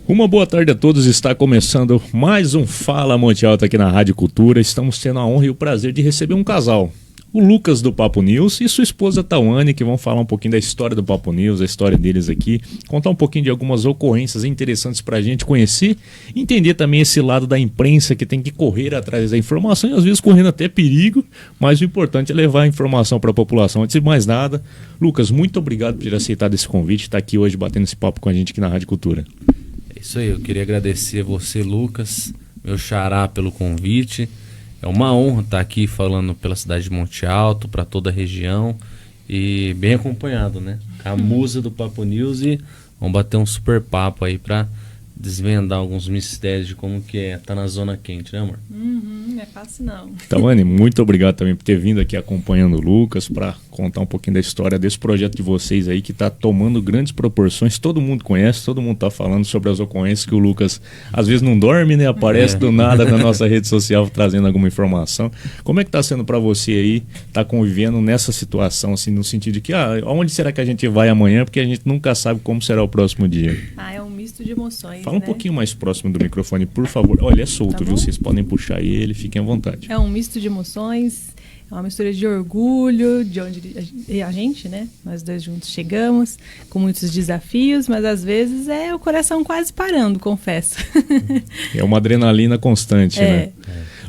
Uma boa tarde a todos, está começando mais um Fala Monte Alto aqui na Rádio Cultura. Estamos tendo a honra e o prazer de receber um casal, o Lucas do Papo News e sua esposa Tawane, que vão falar um pouquinho da história do Papo News, a história deles aqui, contar um pouquinho de algumas ocorrências interessantes para a gente conhecer, entender também esse lado da imprensa que tem que correr atrás da informação e às vezes correndo até perigo, mas o importante é levar a informação para a população. Antes de mais nada, Lucas, muito obrigado por ter aceitado esse convite, estar aqui hoje batendo esse papo com a gente aqui na Rádio Cultura. Isso aí, eu queria agradecer a você, Lucas, meu xará, pelo convite. É uma honra estar aqui falando pela cidade de Monte Alto, para toda a região e bem acompanhado, né? Com a musa do Papo News e vamos bater um super papo aí para desvendar alguns mistérios de como que é estar na zona quente, né, amor? Não é fácil não. Tawane, muito obrigado também por ter vindo aqui acompanhando o Lucas para contar um pouquinho da história desse projeto de vocês aí que está tomando grandes proporções. Todo mundo conhece, todo mundo está falando sobre as ocorrências que o Lucas às vezes não dorme, né? Aparece do nada na nossa rede social trazendo alguma informação. Como é que está sendo para você aí estar convivendo nessa situação, assim, no sentido de que, aonde será que a gente vai amanhã? Porque a gente nunca sabe como será o próximo dia. É um misto de emoções. Fala um pouquinho mais próximo do microfone, por favor. Olha, é solto, Tá viu? bom? Vocês podem puxar ele, fiquem à vontade. É um misto de emoções, é uma mistura de orgulho, de onde a gente, né? Nós dois juntos chegamos, com muitos desafios, mas às vezes é o coração quase parando, confesso. É uma adrenalina constante, né?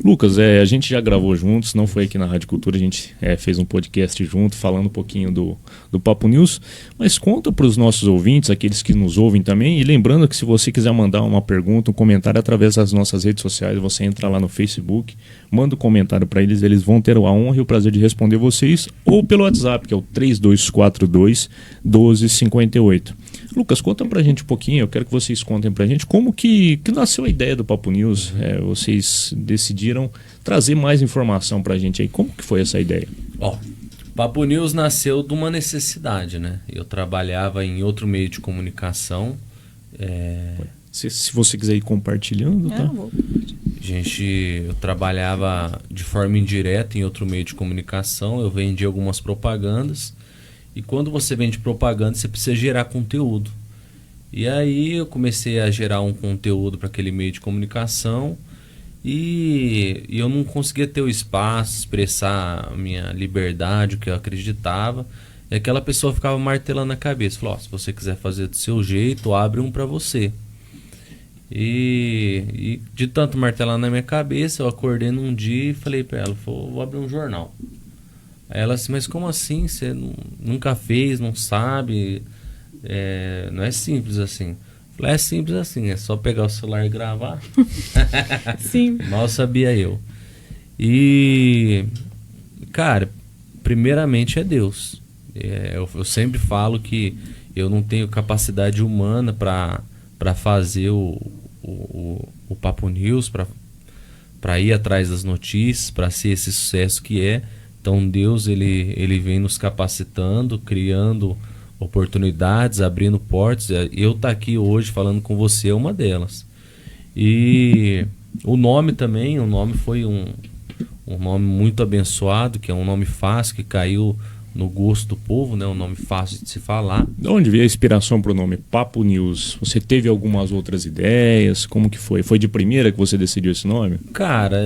Lucas, a gente já gravou juntos, não foi aqui na Rádio Cultura, a gente fez um podcast junto, falando um pouquinho do Papo News, mas conta para os nossos ouvintes, aqueles que nos ouvem também, e lembrando que se você quiser mandar uma pergunta, um comentário através das nossas redes sociais, você entra lá no Facebook, manda um comentário para eles, eles vão ter a honra e o prazer de responder vocês, ou pelo WhatsApp, que é o 3242-1258. Lucas, conta pra gente um pouquinho, eu quero que vocês contem pra gente como que nasceu a ideia do Papo News. Vocês decidiram trazer mais informação pra gente aí. Como que foi essa ideia? Papo News nasceu de uma necessidade, né? Eu trabalhava em outro meio de comunicação. Se você quiser ir compartilhando, tá? Eu trabalhava de forma indireta em outro meio de comunicação, eu vendia algumas propagandas. E quando você vende propaganda, você precisa gerar conteúdo. E aí eu comecei a gerar um conteúdo para aquele meio de comunicação e eu não conseguia ter o espaço, expressar a minha liberdade, o que eu acreditava. E aquela pessoa ficava martelando na cabeça. Falou, se você quiser fazer do seu jeito, abre um para você. E de tanto martelar na minha cabeça, eu acordei num dia e falei para ela, vou abrir um jornal. Aí ela assim, mas como assim? Você nunca fez, não sabe? Não é simples assim. Falei, é simples assim, é só pegar o celular e gravar. Sim. Mal sabia eu. E, cara, primeiramente é Deus. Eu sempre falo que eu não tenho capacidade humana para fazer o Papo News, para ir atrás das notícias, para ser esse sucesso que é. Então Deus ele vem nos capacitando, criando oportunidades, abrindo portas. Eu estar aqui hoje falando com você é uma delas. E o nome também, foi um nome muito abençoado, que é um nome fácil, que caiu no gosto do povo, né? Um nome fácil de se falar. De onde veio a inspiração para o nome Papo News? Você teve algumas outras ideias? Como que foi? Foi de primeira que você decidiu esse nome? Cara,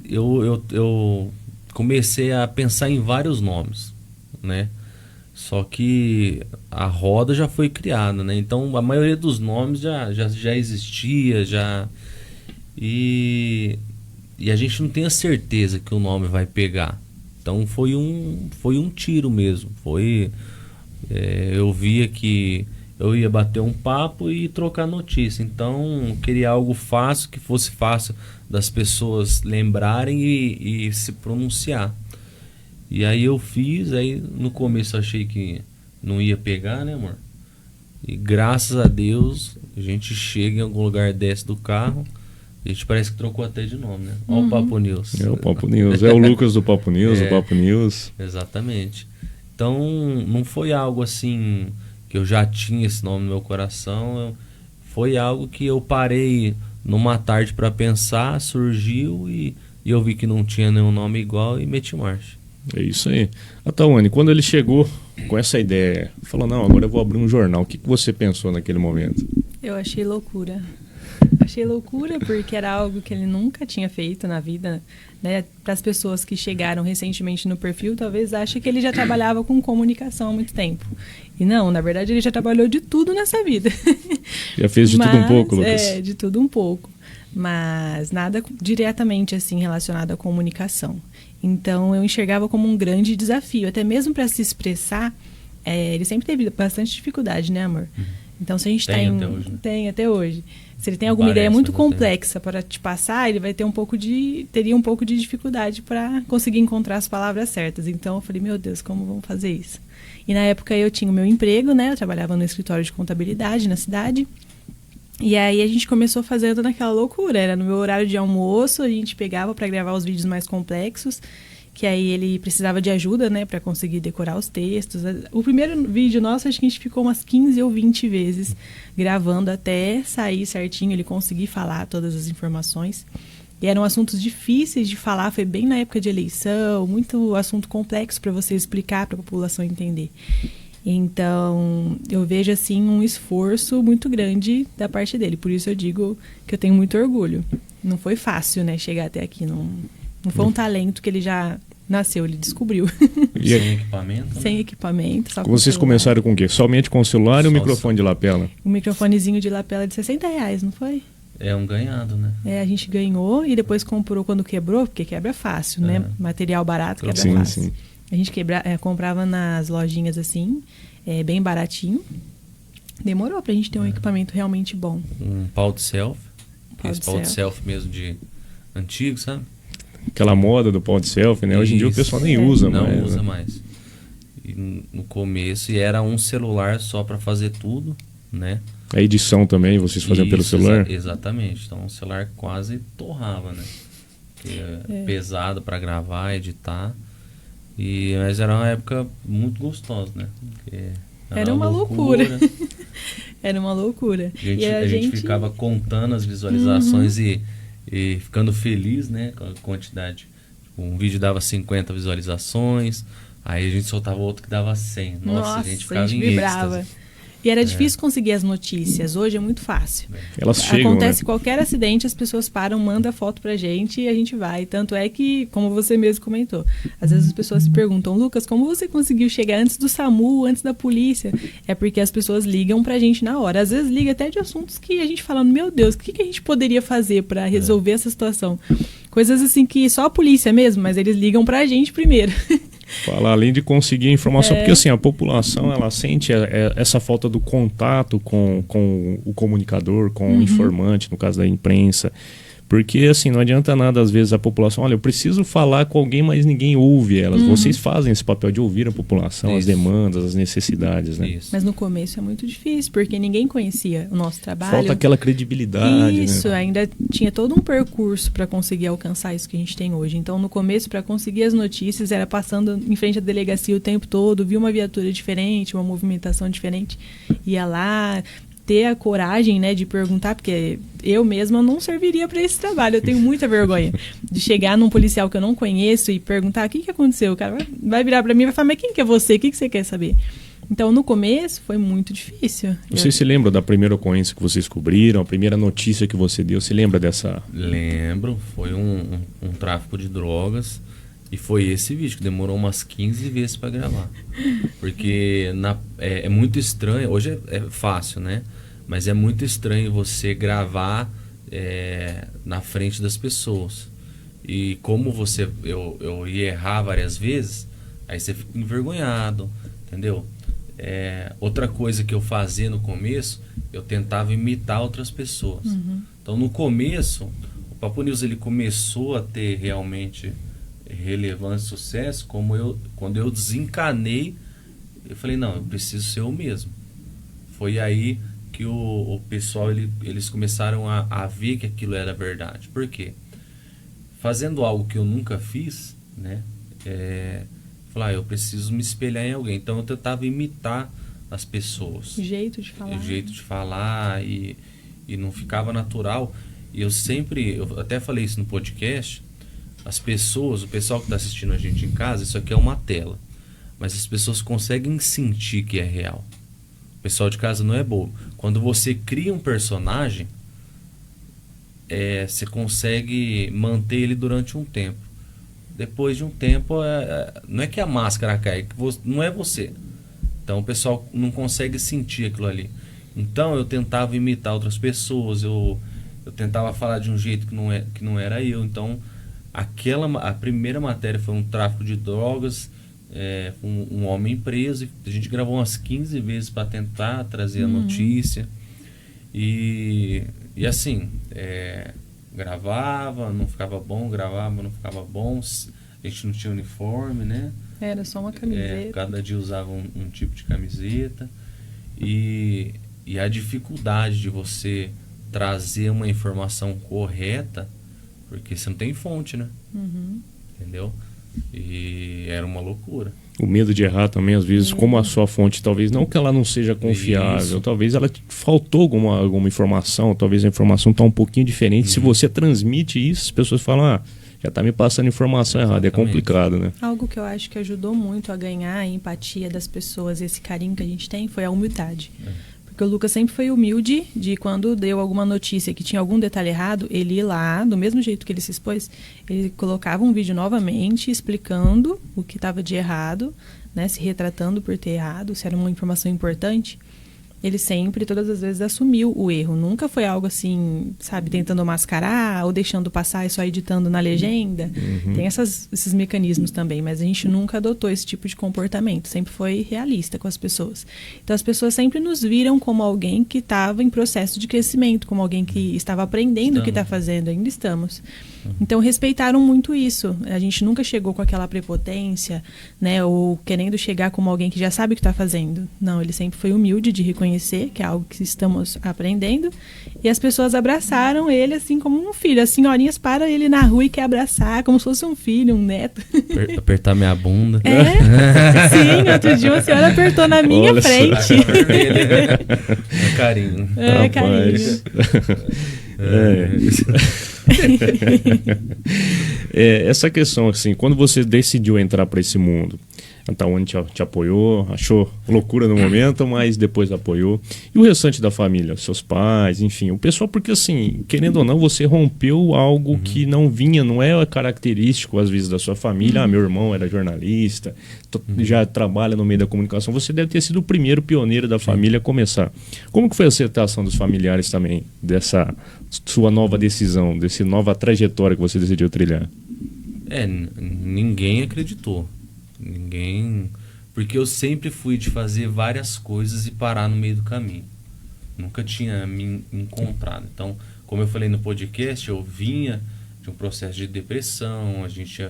eu comecei a pensar em vários nomes, né? Só que a roda já foi criada, né? Então a maioria dos nomes já existia, e a gente não tem a certeza que o nome vai pegar. Então foi um tiro mesmo. Eu via que eu ia bater um papo e trocar notícia. Então queria algo fácil, que fosse fácil das pessoas lembrarem e se pronunciar. E aí eu fiz, aí no começo achei que não ia pegar, né, amor? E graças a Deus a gente chega em algum lugar, desce do carro, a gente parece que trocou até de nome, né? Olha o Papo News. É o Papo News, é o Lucas do Papo News, o Papo News. Exatamente. Então não foi algo assim que eu já tinha esse nome no meu coração, foi algo que eu parei numa tarde para pensar, surgiu e eu vi que não tinha nenhum nome igual e meti marcha. É isso aí. A Tawane, quando ele chegou com essa ideia, falou, não, agora eu vou abrir um jornal, o que você pensou naquele momento? Eu achei loucura. Achei loucura porque era algo que ele nunca tinha feito na vida, né? Para as pessoas que chegaram recentemente no perfil, talvez achem que ele já trabalhava com comunicação há muito tempo. E não, na verdade ele já trabalhou de tudo nessa vida. Já fez de tudo um pouco, Lucas? É, de tudo um pouco. Mas nada diretamente assim relacionado à comunicação. Então eu enxergava como um grande desafio, até mesmo para se expressar. Ele sempre teve bastante dificuldade, né, amor? Então se a gente Tem até hoje, né? Tem até hoje. Se ele tem alguma ideia muito complexa para te passar, ele vai ter teria um pouco de dificuldade para conseguir encontrar as palavras certas. Então eu falei, meu Deus, como vamos fazer isso? E na época eu tinha o meu emprego, né? Eu trabalhava no escritório de contabilidade na cidade. E aí a gente começou fazendo naquela loucura. Era no meu horário de almoço, a gente pegava para gravar os vídeos mais complexos, que aí ele precisava de ajuda, né, para conseguir decorar os textos. O primeiro vídeo nosso, acho que a gente ficou umas 15 ou 20 vezes gravando até sair certinho, ele conseguir falar todas as informações. E eram assuntos difíceis de falar, foi bem na época de eleição, muito assunto complexo para você explicar para a população entender. Então, eu vejo, assim, um esforço muito grande da parte dele. Por isso eu digo que eu tenho muito orgulho. Não foi fácil, né, chegar até aqui. Não foi um talento que ele já nasceu, ele descobriu. Sem equipamento? Né? Sem equipamento, só com Vocês celular. começaram com o quê? Somente com o celular e o microfone de lapela? Um microfonezinho de lapela de R$60, não foi? É um ganhado, né? A gente ganhou e depois comprou quando quebrou, porque quebra fácil, né? Material barato quebra fácil. Sim. A gente comprava nas lojinhas assim, bem baratinho. Demorou pra gente ter um equipamento realmente bom. Um pau de selfie. Esse pau de selfie mesmo de antigo, sabe? Aquela moda do pau de selfie, né? Hoje em dia o pessoal nem usa mais. Não usa mais. E no começo era um celular só pra fazer tudo, né? A edição também, vocês faziam pelo celular? Exatamente. Então o celular quase torrava, né? Pesado pra gravar, editar. Mas era uma época muito gostosa, né? Era uma loucura. Era uma loucura. A gente ficava contando as visualizações e ficando feliz, né, com a quantidade. Um vídeo dava 50 visualizações, aí a gente soltava outro que dava 100. Nossa, a gente ficava em vibrava. E era difícil conseguir as notícias. Hoje é muito fácil. Elas chegam, Acontece né? qualquer acidente, as pessoas param, mandam foto pra gente e a gente vai. Tanto é que, como você mesmo comentou, às vezes as pessoas se perguntam, Lucas, como você conseguiu chegar antes do SAMU, antes da polícia? É porque as pessoas ligam pra gente na hora. Às vezes liga até de assuntos que a gente fala, meu Deus, o que a gente poderia fazer pra resolver essa situação? Coisas assim que só a polícia mesmo, mas eles ligam pra gente primeiro. Falar além de conseguir informação, porque assim, a população ela sente essa falta do contato com o comunicador, com o informante, no caso da imprensa. Porque assim, não adianta nada às vezes a população, olha, eu preciso falar com alguém, mas ninguém ouve elas. Vocês fazem esse papel de ouvir a população, as demandas, as necessidades, né? Isso. Mas no começo é muito difícil, porque ninguém conhecia o nosso trabalho. Falta aquela credibilidade, Isso, né? ainda tinha todo um percurso para conseguir alcançar isso que a gente tem hoje. Então, no começo, para conseguir as notícias, era passando em frente à delegacia o tempo todo, via uma viatura diferente, uma movimentação diferente, ia lá, ter a coragem, né, de perguntar, porque eu mesma não serviria para esse trabalho. Eu tenho muita vergonha de chegar num policial que eu não conheço e perguntar o que aconteceu. O cara vai virar para mim e vai falar, mas quem que é você? O que você quer saber? Então, no começo, foi muito difícil. Você se lembra da primeira ocorrência que vocês cobriram, a primeira notícia que você deu? Você lembra dessa? Lembro. Foi um tráfico de drogas. E foi esse vídeo que demorou umas 15 vezes para gravar. Porque é muito estranho. Hoje é fácil, né? Mas é muito estranho você gravar na frente das pessoas. E como eu ia errar várias vezes, aí você fica envergonhado, entendeu? Outra coisa que eu fazia no começo, eu tentava imitar outras pessoas. Então no começo, o Papo News ele começou a ter realmente relevância e sucesso quando eu desencanei, eu falei, não, eu preciso ser eu mesmo. Foi aí que o pessoal eles começaram a ver que aquilo era verdade. Por quê? Fazendo algo que eu nunca fiz, né? Falar, eu preciso me espelhar em alguém. Então eu tentava imitar as pessoas. O jeito de falar. O jeito de falar e não ficava natural. E eu até falei isso no podcast, as pessoas, o pessoal que está assistindo a gente em casa, isso aqui é uma tela. Mas as pessoas conseguem sentir que é real. O pessoal de casa não é bobo. Quando você cria um personagem, você consegue manter ele durante um tempo. Depois de um tempo, não é que a máscara cai, não é você. Então o pessoal não consegue sentir aquilo ali. Então eu tentava imitar outras pessoas, eu tentava falar de um jeito que não era eu. Então a primeira matéria foi um tráfico de drogas, um homem preso. A gente gravou umas 15 vezes para tentar trazer a notícia. E assim, gravava, não ficava bom, gravava, não ficava bom. A gente não tinha uniforme, né? Era só uma camiseta. Cada dia usava um tipo de camiseta. E a dificuldade de você trazer uma informação correta, porque você não tem fonte, né? Entendeu? E era uma loucura. O medo de errar também, às vezes, como a sua fonte, talvez não que ela não seja confiável, Isso. talvez ela faltou alguma informação, talvez a informação está um pouquinho diferente. Se você transmite isso, as pessoas falam, já está me passando informação errada. É complicado, né? Algo que eu acho que ajudou muito a ganhar a empatia das pessoas, esse carinho que a gente tem, foi a humildade. Porque o Lucas sempre foi humilde de quando deu alguma notícia que tinha algum detalhe errado, ele ia lá, do mesmo jeito que ele se expôs, ele colocava um vídeo novamente explicando o que estava de errado, né, se retratando por ter errado, se era uma informação importante. Ele sempre, todas as vezes, assumiu o erro. Nunca foi algo assim, sabe, tentando mascarar ou deixando passar e só editando na legenda. Tem esses mecanismos também, mas a gente nunca adotou esse tipo de comportamento. Sempre foi realista com as pessoas. Então, as pessoas sempre nos viram como alguém que estava em processo de crescimento, como alguém que estava aprendendo o que está fazendo. Ainda estamos. Então, respeitaram muito isso. A gente nunca chegou com aquela prepotência, né, ou querendo chegar como alguém que já sabe o que está fazendo. Não, ele sempre foi humilde de reconhecer que é algo que estamos aprendendo. E as pessoas abraçaram ele assim como um filho. As senhorinhas param ele na rua e quer abraçar, como se fosse um filho, um neto. Apertar minha bunda. Sim, outro dia uma senhora apertou na minha frente. É carinho. Carinho. Essa questão, assim, quando você decidiu entrar para esse mundo, a Tawane te apoiou, achou loucura no momento, mas depois apoiou. E o restante da família, seus pais, enfim, o pessoal, porque assim, querendo ou não, você rompeu algo que não é característico às vezes da sua família. Meu irmão era jornalista, já trabalha no meio da comunicação. Você deve ter sido o primeiro pioneiro da família a começar. Como que foi a aceitação dos familiares também dessa sua nova decisão, dessa nova trajetória que você decidiu trilhar? Ninguém acreditou. Ninguém... Porque eu sempre fui de fazer várias coisas e parar no meio do caminho. Nunca tinha me encontrado. Então, como eu falei no podcast, eu vinha de um processo de depressão, a gente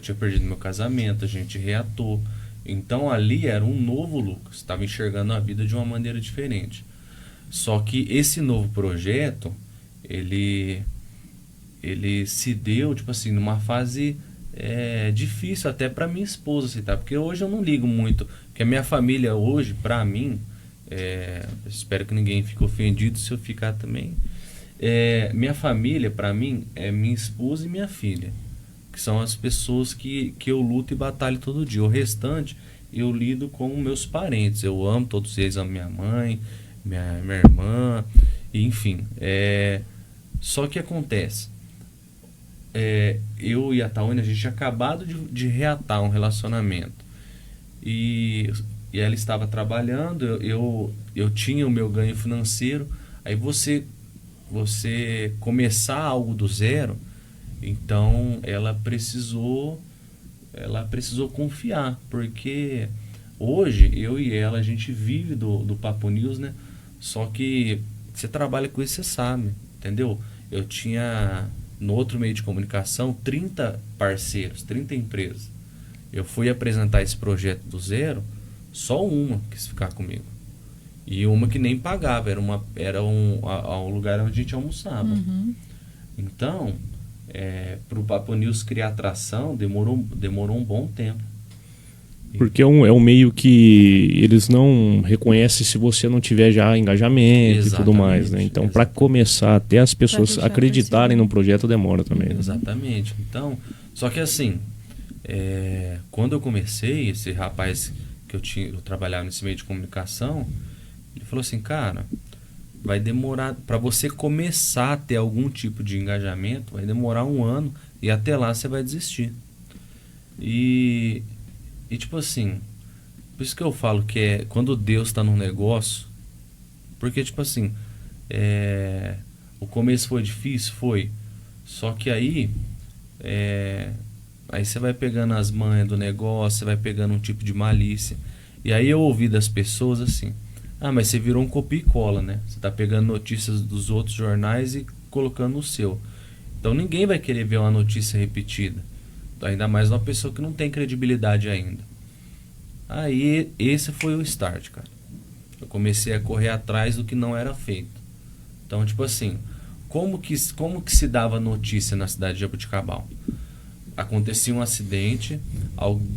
tinha perdido meu casamento, a gente reatou. Então, ali era um novo Lucas, estava enxergando a vida de uma maneira diferente. Só que esse novo projeto, ele se deu, tipo assim, numa fase... difícil até para minha esposa aceitar, porque hoje eu não ligo muito, porque a minha família hoje, para mim, espero que ninguém fique ofendido se eu ficar também, minha família para mim é minha esposa e minha filha, que são as pessoas que eu luto e batalho todo dia. O restante eu lido com meus parentes, eu amo todos eles, amo minha mãe, minha irmã, enfim, só que acontece, eu e a Tawane, a gente tinha acabado de reatar um relacionamento e ela estava trabalhando, eu tinha o meu ganho financeiro. Aí você começar algo do zero, então ela precisou confiar, porque hoje eu e ela, a gente vive do Papo News, né? Só que você trabalha com isso, você sabe, entendeu? Eu tinha... no outro meio de comunicação, 30 parceiros, 30 empresas. Eu fui apresentar esse projeto do zero, só uma quis ficar comigo. E uma que nem pagava, era um lugar onde a gente almoçava. Então, para o Papo News criar atração, demorou um bom tempo. Porque é um meio que eles não reconhecem se você não tiver já engajamento. Exatamente, e tudo mais, né? Então, para começar, até as pessoas acreditarem no projeto demora também. Né? Exatamente. Então, só que assim, quando eu comecei, esse rapaz que eu trabalhava nesse meio de comunicação, Ele falou assim, cara, vai demorar, para você começar a ter algum tipo de engajamento, vai demorar 1 ano e até lá você vai desistir. E tipo assim, por isso que eu falo que é quando Deus está num negócio, porque tipo assim, o começo foi difícil, foi, só que aí você vai pegando as manhas do negócio, você vai pegando um tipo de malícia. E aí eu ouvi das pessoas assim, mas você virou um copia e cola, né? Você tá pegando notícias dos outros jornais e colocando no seu. Então ninguém vai querer ver uma notícia repetida. Ainda mais uma pessoa que não tem credibilidade ainda. Aí esse foi o start, cara. Eu comecei a correr atrás do que não era feito. Então, tipo assim, como que se dava notícia na cidade de Jaboticabal? Acontecia um acidente,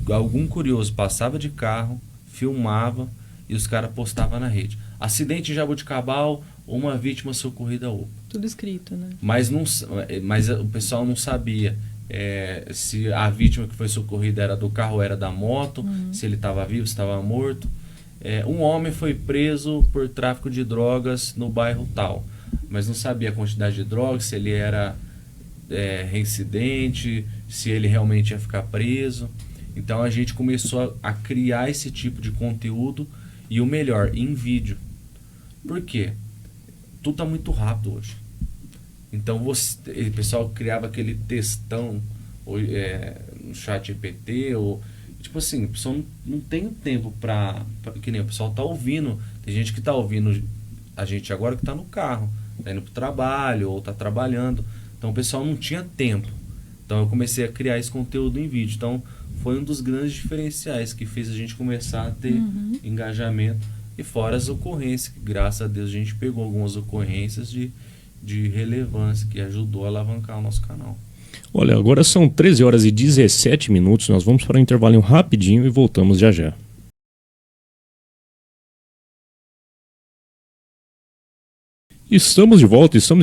algum curioso passava de carro, filmava e os caras postavam na rede. Acidente em Jaboticabal, uma vítima socorrida. Tudo escrito, né? Mas o pessoal não sabia se a vítima que foi socorrida era do carro ou era da moto, se ele estava vivo, se estava morto. Um homem foi preso por tráfico de drogas no bairro tal, mas não sabia a quantidade de drogas, se ele era reincidente, se ele realmente ia ficar preso. Então a gente começou a criar esse tipo de conteúdo, e o melhor, em vídeo. Por quê? Tudo está muito rápido hoje. Então o pessoal criava aquele textão no chat GPT, ou tipo assim, o pessoal não tem tempo pra que nem o pessoal tá ouvindo. Tem gente que tá ouvindo a gente agora que tá no carro, tá indo pro trabalho ou tá trabalhando. Então o pessoal não tinha tempo. Então eu comecei a criar esse conteúdo em vídeo. Então foi um dos grandes diferenciais que fez a gente começar a ter engajamento. E fora as ocorrências, que graças a Deus a gente pegou algumas ocorrências de relevância que ajudou a alavancar o nosso canal. Olha, agora são 13 horas e 17 minutos, nós vamos para um intervalinho rapidinho e voltamos já já. Estamos de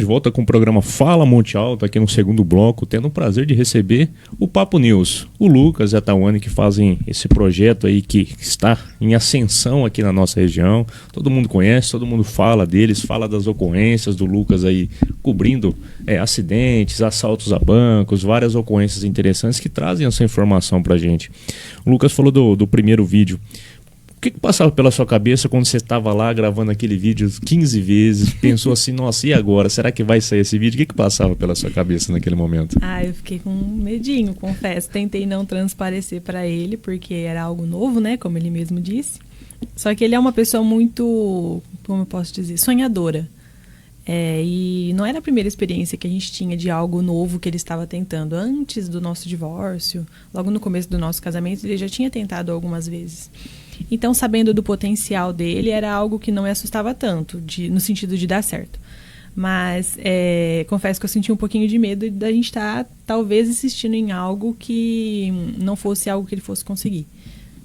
volta com o programa Fala Monte Alto, aqui no segundo bloco, tendo o prazer de receber o Papo News, o Lucas e a Tawane, que fazem esse projeto aí que está em ascensão aqui na nossa região. Todo mundo conhece, todo mundo fala deles, fala das ocorrências do Lucas aí, cobrindo acidentes, assaltos a bancos, várias ocorrências interessantes que trazem essa informação pra gente. O Lucas falou do primeiro vídeo. O que passava pela sua cabeça quando você estava lá gravando aquele vídeo 15 vezes, pensou assim, nossa, e agora? Será que vai sair esse vídeo? O que passava pela sua cabeça naquele momento? Eu fiquei com medinho, confesso. Tentei não transparecer para ele, porque era algo novo, né? Como ele mesmo disse. Só que ele é uma pessoa muito, como eu posso dizer, sonhadora. E não era a primeira experiência que a gente tinha de algo novo que ele estava tentando. Antes do nosso divórcio, logo no começo do nosso casamento, ele já tinha tentado algumas vezes. Então, sabendo do potencial dele, era algo que não me assustava tanto, no sentido de dar certo. Mas confesso que eu senti um pouquinho de medo da gente estar, talvez, insistindo em algo que não fosse algo que ele fosse conseguir.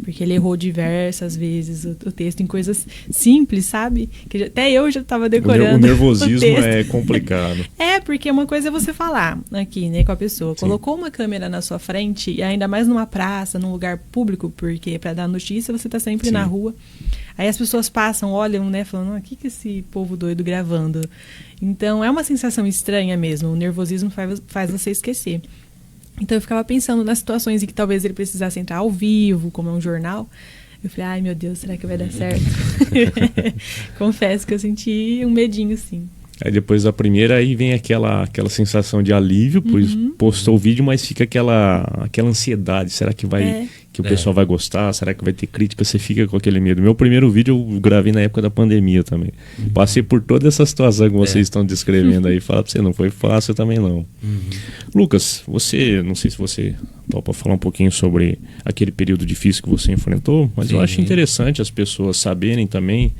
Porque ele errou diversas vezes o texto em coisas simples, sabe? Que até eu já estava decorando. O nervosismo é complicado. Porque uma coisa é você falar aqui, né, com a pessoa. Sim. Colocou uma câmera na sua frente, e ainda mais numa praça, num lugar público, porque para dar notícia você está sempre na rua. Aí as pessoas passam, olham, né, falando, o que esse povo doido gravando? Então é uma sensação estranha mesmo. O nervosismo faz você esquecer. Então eu ficava pensando nas situações em que talvez ele precisasse entrar ao vivo, como é um jornal. Eu falei, ai meu Deus, será que vai dar certo? Confesso que eu senti um medinho, sim. Aí depois da primeira, aí vem aquela sensação de alívio, pois postou o vídeo, mas fica aquela ansiedade. Será que o pessoal vai gostar? Será que vai ter crítica? Você fica com aquele medo. Meu primeiro vídeo eu gravei na época da pandemia também. Passei por toda essa situação que vocês estão descrevendo aí. Fala pra você, não foi fácil também não. Lucas, não sei se você topa falar um pouquinho sobre aquele período difícil que você enfrentou, mas eu acho interessante as pessoas saberem também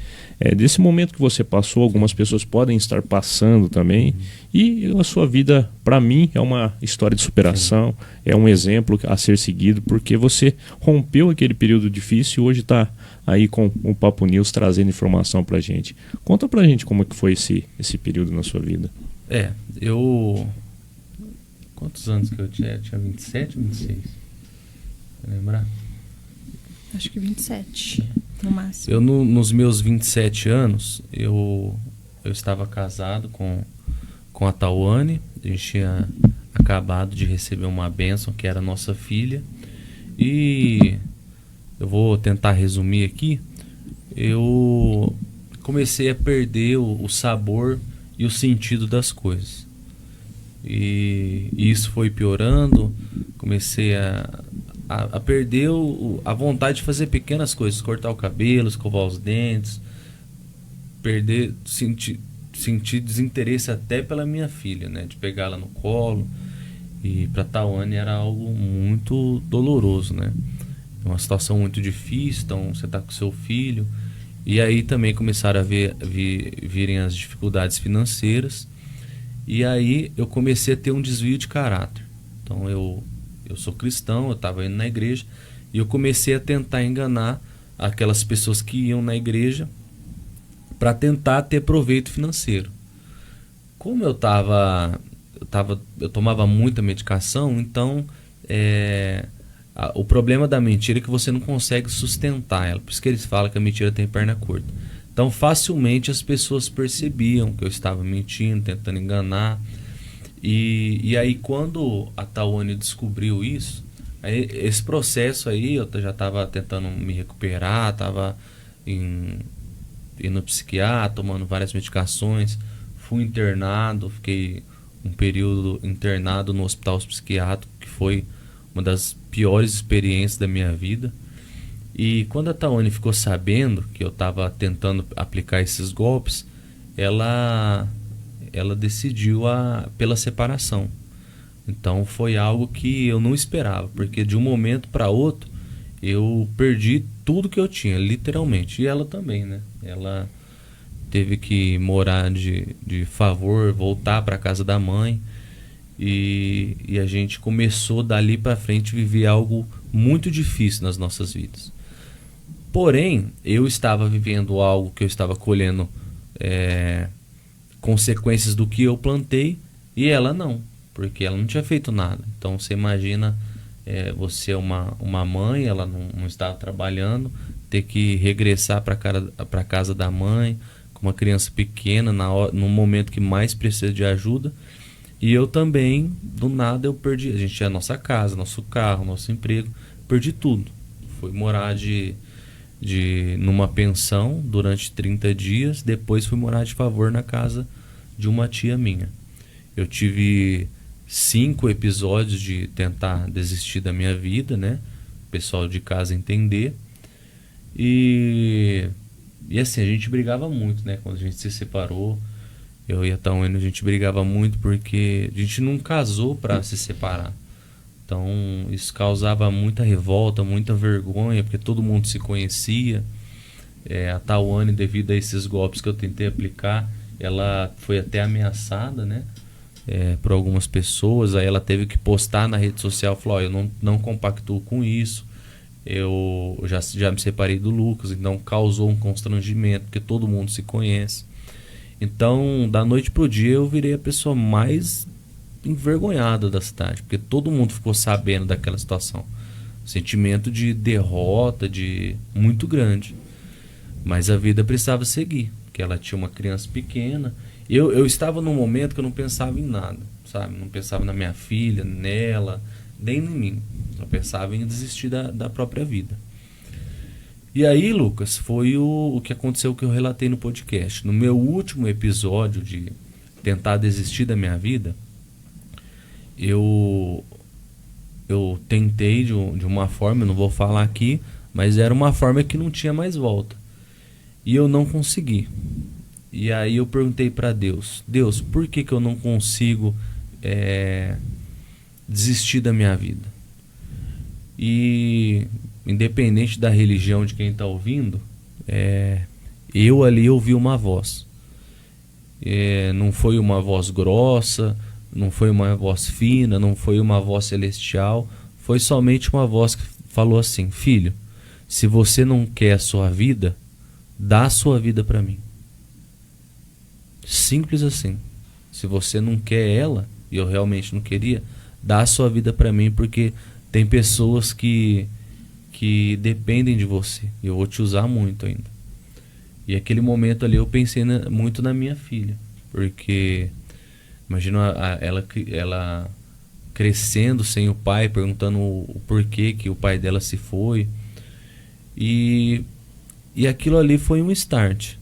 desse momento que você passou. Algumas pessoas podem estar passando também, e a sua vida, para mim, é uma história de superação, é um exemplo a ser seguido, porque você rompeu aquele período difícil e hoje está aí com o Papo News trazendo informação pra gente. Conta pra gente como que foi esse período na sua vida. Quantos anos que eu tinha? Tinha 27 ou 26? Vai lembrar? Acho que 27. No máximo. Eu, nos meus 27 anos, eu estava casado com a Tawane. A gente tinha acabado de receber uma bênção, que era nossa filha. E eu vou tentar resumir aqui. Eu comecei a perder o sabor e o sentido das coisas. E isso foi piorando. Comecei a perder a vontade de fazer pequenas coisas, cortar o cabelo, escovar os dentes, sentir desinteresse até pela minha filha, né, de pegá-la no colo. E para Tawane era algo muito doloroso, né? É uma situação muito difícil. Então você tá com seu filho, e aí também começaram a virem as dificuldades financeiras. E aí eu comecei a ter um desvio de caráter. Então eu sou cristão, eu estava indo na igreja, e eu comecei a tentar enganar aquelas pessoas que iam na igreja para tentar ter proveito financeiro. Como eu tomava muita medicação, então o problema da mentira é que você não consegue sustentar ela. Por isso que eles falam que a mentira tem perna curta. Então facilmente as pessoas percebiam que eu estava mentindo, tentando enganar. E aí quando a Tawane descobriu isso, esse processo aí, eu já estava tentando me recuperar, estava indo no psiquiatra, tomando várias medicações, fui internado, fiquei um período internado no hospital psiquiátrico, que foi uma das piores experiências da minha vida. E quando a Tawane ficou sabendo que eu estava tentando aplicar esses golpes, ela decidiu pela separação. Então foi algo que eu não esperava, porque de um momento para outro eu perdi tudo que eu tinha, literalmente. E ela também, né? Ela teve que morar de favor, voltar para casa da mãe. E a gente começou dali para frente a viver algo muito difícil nas nossas vidas. Porém, eu estava vivendo algo que eu estava colhendo consequências do que eu plantei, e ela não, porque ela não tinha feito nada. Então você imagina, você é uma mãe, ela não estava trabalhando, ter que regressar para casa da mãe com uma criança pequena no momento que mais precisa de ajuda. E eu também, do nada, eu perdi. A gente tinha a nossa casa, nosso carro, nosso emprego, perdi tudo. Fui morar numa pensão durante 30 dias, depois fui morar de favor na casa de uma tia minha. Eu tive 5 episódios de tentar desistir da minha vida, né? O pessoal de casa entender. E assim, a gente brigava muito, né? Quando a gente se separou, eu e a Tawane, a gente brigava muito porque a gente não casou para se separar. Então isso causava muita revolta, muita vergonha, porque todo mundo se conhecia. A Tawane, devido a esses golpes que eu tentei aplicar, ela foi até ameaçada, né? Por algumas pessoas. Aí ela teve que postar na rede social, falou: eu não compactuo com isso, eu já me separei do Lucas. Então causou um constrangimento, porque todo mundo se conhece. Então, da noite pro dia, eu virei a pessoa mais envergonhada da cidade, porque todo mundo ficou sabendo daquela situação. Sentimento de derrota, muito grande. Mas a vida precisava seguir, porque ela tinha uma criança pequena. Eu estava num momento que eu não pensava em nada, sabe? Não pensava na minha filha, nela, nem em mim. Eu pensava em desistir da própria vida. E aí, Lucas, foi o que aconteceu, que eu relatei no podcast. No meu último episódio de tentar desistir da minha vida, eu tentei de uma forma, eu não vou falar aqui, mas era uma forma que não tinha mais volta. E eu não consegui. E aí eu perguntei para Deus: Deus, por que eu não consigo desistir da minha vida? E independente da religião de quem está ouvindo, eu ali ouvi uma voz. Não foi uma voz grossa, não foi uma voz fina, não foi uma voz celestial, foi somente uma voz que falou assim: filho, se você não quer a sua vida, dá a sua vida para mim. Simples assim. Se você não quer ela, e eu realmente não queria, dá a sua vida para mim, porque tem pessoas que que dependem de você. E eu vou te usar muito ainda. E aquele momento ali eu pensei muito na minha filha. Porque imagina ela crescendo sem o pai, perguntando o porquê que o pai dela se foi. E aquilo ali foi um start.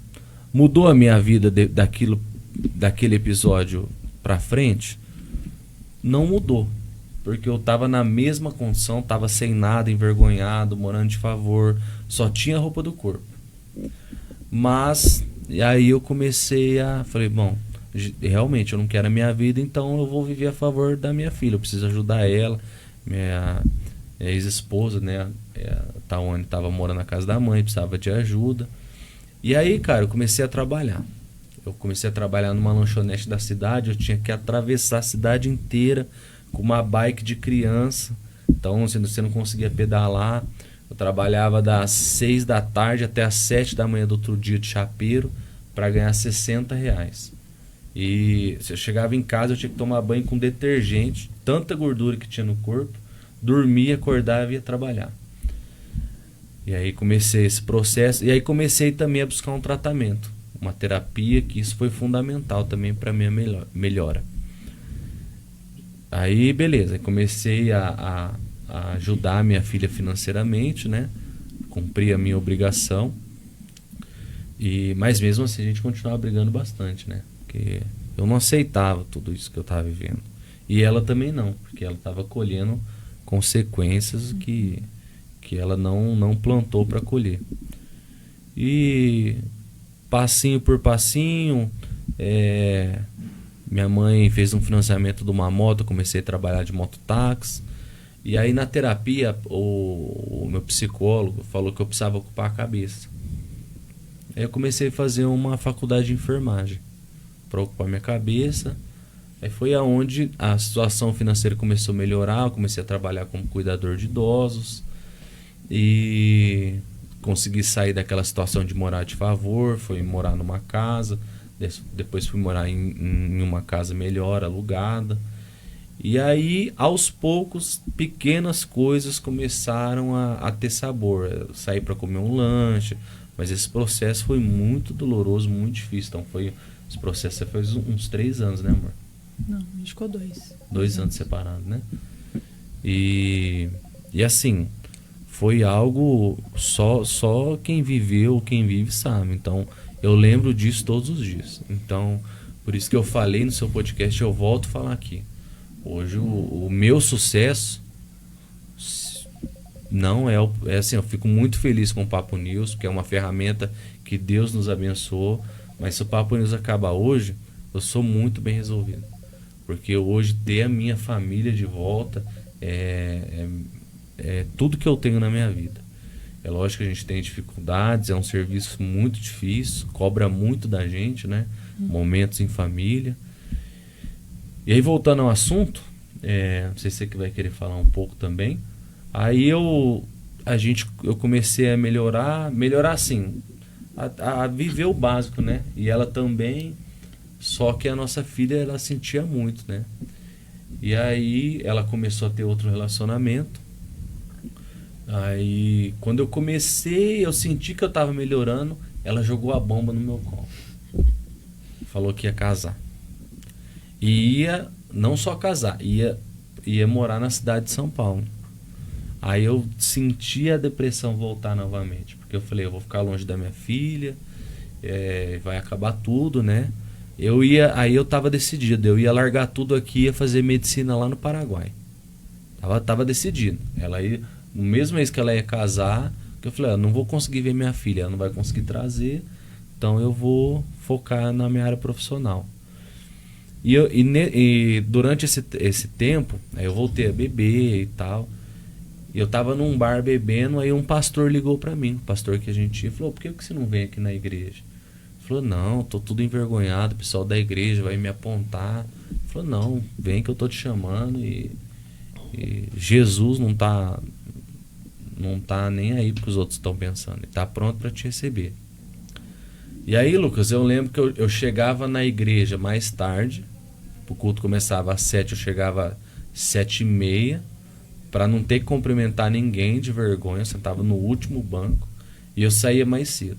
Mudou a minha vida daquele episódio pra frente? Não mudou. Porque eu tava na mesma condição, tava sem nada, envergonhado, morando de favor, só tinha a roupa do corpo. Mas, e aí eu falei, bom, realmente eu não quero a minha vida, então eu vou viver a favor da minha filha, eu preciso ajudar ela. Minha ex-esposa, né, a Tawane, tava morando na casa da mãe, precisava de ajuda. E aí, cara, eu comecei a trabalhar. Eu comecei a trabalhar numa lanchonete da cidade, eu tinha que atravessar a cidade inteira com uma bike de criança. Então você não conseguia pedalar. Eu trabalhava das 6 da tarde até as 7 da manhã do outro dia de chapeiro para ganhar R$60. E se eu chegava em casa, eu tinha que tomar banho com detergente, tanta gordura que tinha no corpo, dormia, acordava e ia trabalhar. E aí comecei esse processo, e aí comecei também a buscar um tratamento, uma terapia, que isso foi fundamental também para minha melhora. Aí beleza, comecei a ajudar minha filha financeiramente, né? Cumpri a minha obrigação. Mas mesmo assim a gente continuava brigando bastante, né? Porque eu não aceitava tudo isso que eu estava vivendo. E ela também não, porque ela estava colhendo consequências que ela não plantou para colher. E passinho por passinho, minha mãe fez um financiamento de uma moto, eu comecei a trabalhar de mototáxi. E aí na terapia o meu psicólogo falou que eu precisava ocupar a cabeça. Aí eu comecei a fazer uma faculdade de enfermagem para ocupar minha cabeça. Aí foi aonde a situação financeira começou a melhorar, eu comecei a trabalhar como cuidador de idosos e consegui sair daquela situação de morar de favor, fui morar numa casa, depois fui morar em uma casa melhor, alugada. E aí, aos poucos, pequenas coisas começaram a ter sabor. Eu saí para comer um lanche, mas esse processo foi muito doloroso, muito difícil. Então, esse processo faz uns 3 anos, né, amor? Não, a gente ficou 2. 2 anos separados, né? E assim, foi algo só quem viveu, quem vive sabe. Então, eu lembro disso todos os dias. Então, por isso que eu falei no seu podcast, eu volto a falar aqui. Hoje o meu sucesso não é assim, eu fico muito feliz com o Papo News, porque é uma ferramenta que Deus nos abençoou, mas se o Papo News acabar hoje, eu sou muito bem resolvido. Porque hoje ter a minha família de volta é tudo que eu tenho na minha vida. É lógico que a gente tem dificuldades, é um serviço muito difícil, cobra muito da gente, né? Momentos em família. E aí, voltando ao assunto, não sei se você vai querer falar um pouco também. Aí eu comecei a melhorar assim, a viver o básico, né? E ela também, só que a nossa filha, ela sentia muito, né? E aí ela começou a ter outro relacionamento. Aí quando eu comecei, eu senti que eu tava melhorando, ela jogou a bomba no meu colo. Falou que ia casar. E ia não só casar, ia morar na cidade de São Paulo. Aí eu senti a depressão voltar novamente, porque eu falei, eu vou ficar longe da minha filha, vai acabar tudo, né? Aí eu tava decidido, eu ia largar tudo aqui e ia fazer medicina lá no Paraguai. Tava decidido. Ela ia, no mesmo mês que ela ia casar, que eu falei, não vou conseguir ver minha filha, ela não vai conseguir trazer, então eu vou focar na minha área profissional. E durante esse tempo, aí eu voltei a beber e tal. E eu tava num bar bebendo, aí um pastor ligou pra mim, o pastor que a gente tinha, falou, por que você não vem aqui na igreja? Ele falou, não, tô tudo envergonhado, o pessoal da igreja vai me apontar. Ele falou, não, vem que eu tô te chamando e Jesus não tá nem aí porque os outros estão pensando, ele tá pronto pra te receber. E aí, Lucas, eu lembro que eu chegava na igreja mais tarde, o culto começava às 7, eu chegava às 7:30, para não ter que cumprimentar ninguém de vergonha. Eu sentava no último banco e eu saía mais cedo.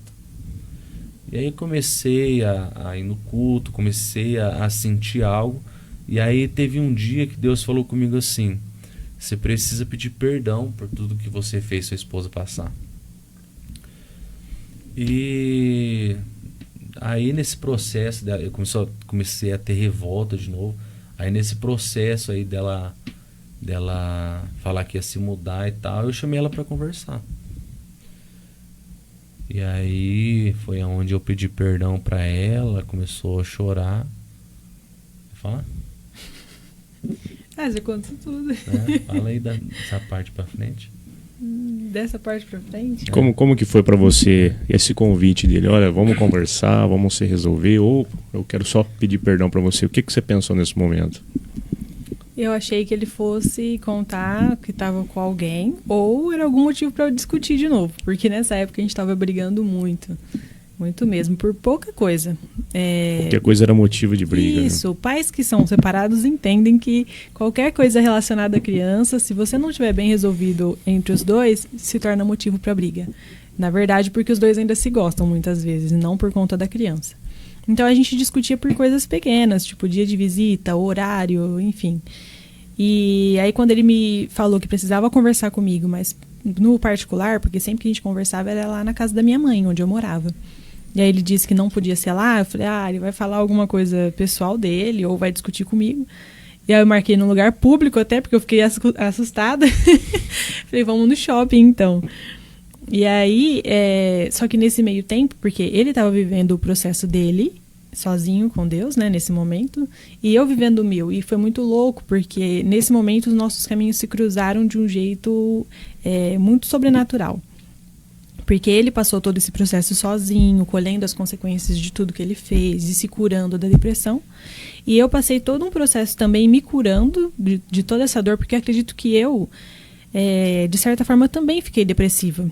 E aí comecei a ir no culto, comecei a sentir algo. E aí teve um dia que Deus falou comigo assim: você precisa pedir perdão por tudo que você fez sua esposa passar. E aí nesse processo eu comecei a ter revolta de novo. Aí nesse processo aí dela falar que ia se mudar e tal, eu chamei ela para conversar. E aí foi onde eu pedi perdão para ela, começou a chorar. Fala? Você conta tudo. Fala aí dessa parte para frente. Dessa parte para frente? Como que foi para você esse convite dele? Olha, vamos conversar, vamos se resolver, ou eu quero só pedir perdão para você. O que você pensou nesse momento? Eu achei que ele fosse contar que estava com alguém, ou era algum motivo para eu discutir de novo, porque nessa época a gente estava brigando muito mesmo, por pouca coisa. Qualquer coisa era motivo de briga. Isso, né? Pais que são separados entendem que qualquer coisa relacionada à criança, se você não tiver bem resolvido entre os dois, se torna motivo para briga. Na verdade, porque os dois ainda se gostam muitas vezes, e não por conta da criança. Então a gente discutia por coisas pequenas, tipo dia de visita, horário, enfim. E aí quando ele me falou que precisava conversar comigo, mas no particular, porque sempre que a gente conversava era lá na casa da minha mãe, onde eu morava. E aí ele disse que não podia ser lá, eu falei, ele vai falar alguma coisa pessoal dele, ou vai discutir comigo. E aí eu marquei num lugar público até, porque eu fiquei assustada. Falei, vamos no shopping então. E aí, só que nesse meio tempo, porque ele estava vivendo o processo dele, sozinho com Deus, né, nesse momento, e eu vivendo o meu. E foi muito louco, porque nesse momento os nossos caminhos se cruzaram de um jeito muito sobrenatural. Porque ele passou todo esse processo sozinho, colhendo as consequências de tudo que ele fez e se curando da depressão. E eu passei todo um processo também me curando de toda essa dor, porque acredito que eu, de certa forma, também fiquei depressiva.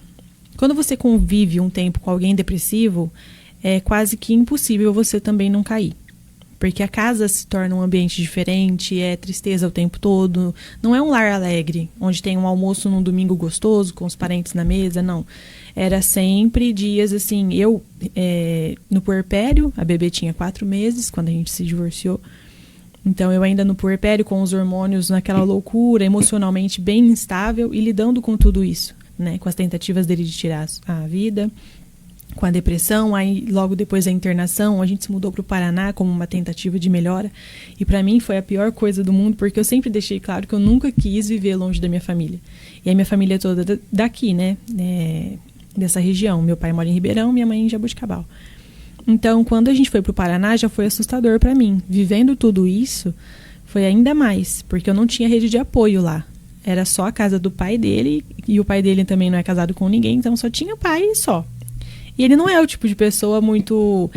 Quando você convive um tempo com alguém depressivo, é quase que impossível você também não cair. Porque a casa se torna um ambiente diferente, é tristeza o tempo todo. Não é um lar alegre, onde tem um almoço num domingo gostoso, com os parentes na mesa, não. Era sempre dias assim, eu no puerpério, a bebê tinha 4 meses quando a gente se divorciou. Então eu ainda no puerpério, com os hormônios naquela loucura, emocionalmente bem instável e lidando com tudo isso, né? Com as tentativas dele de tirar a vida, com a depressão, aí logo depois da internação, a gente se mudou para o Paraná como uma tentativa de melhora. E para mim foi a pior coisa do mundo, porque eu sempre deixei claro que eu nunca quis viver longe da minha família. E a minha família é toda daqui, né? Dessa região. Meu pai mora em Ribeirão, minha mãe em Jaboticabal. Então, quando a gente foi para o Paraná, já foi assustador para mim. Vivendo tudo isso, foi ainda mais, porque eu não tinha rede de apoio lá. Era só a casa do pai dele, e o pai dele também não é casado com ninguém, então só tinha pai e só. E ele não é o tipo de pessoa muito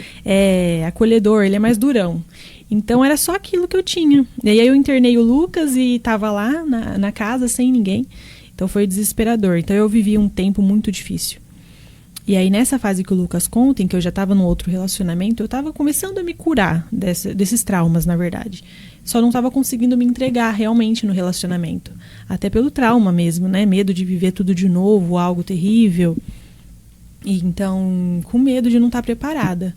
acolhedor, ele é mais durão. Então era só aquilo que eu tinha. E aí eu internei o Lucas e estava lá na casa sem ninguém. Então foi desesperador. Então eu vivi um tempo muito difícil. E aí nessa fase que o Lucas conta, em que eu já estava num outro relacionamento, eu estava começando a me curar desses traumas, na verdade. Só não estava conseguindo me entregar realmente no relacionamento. Até pelo trauma mesmo, né? Medo de viver tudo de novo, algo terrível. E então, com medo de não estar preparada.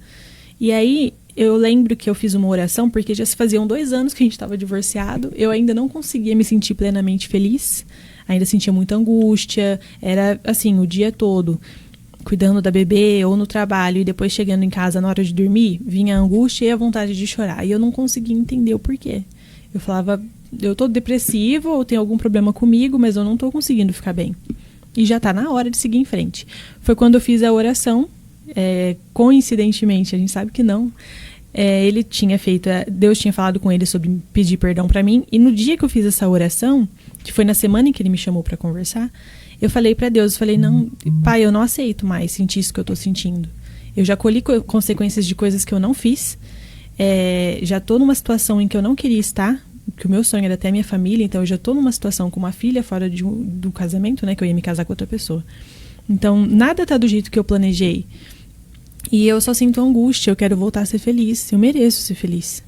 E aí, eu lembro que eu fiz uma oração, porque já se faziam 2 anos que a gente estava divorciado. Eu ainda não conseguia me sentir plenamente feliz. Ainda sentia muita angústia. Era, assim, o dia todo, cuidando da bebê ou no trabalho. E depois, chegando em casa, na hora de dormir, vinha a angústia e a vontade de chorar. E eu não conseguia entender o porquê. Eu falava, eu tô depressiva ou tem algum problema comigo, mas eu não tô conseguindo ficar bem. E já está na hora de seguir em frente. Foi quando eu fiz a oração, coincidentemente, a gente sabe que não, ele tinha feito, Deus tinha falado com ele sobre pedir perdão para mim, e no dia que eu fiz essa oração, que foi na semana em que ele me chamou para conversar, eu falei para Deus, não, pai, eu não aceito mais sentir isso que eu estou sentindo. Eu já colhi consequências de coisas que eu não fiz, já estou numa situação em que eu não queria estar, que o meu sonho era até a minha família, então eu já estou numa situação com uma filha fora do casamento, né, que eu ia me casar com outra pessoa. Então, nada tá do jeito que eu planejei. E eu só sinto angústia, eu quero voltar a ser feliz, eu mereço ser feliz.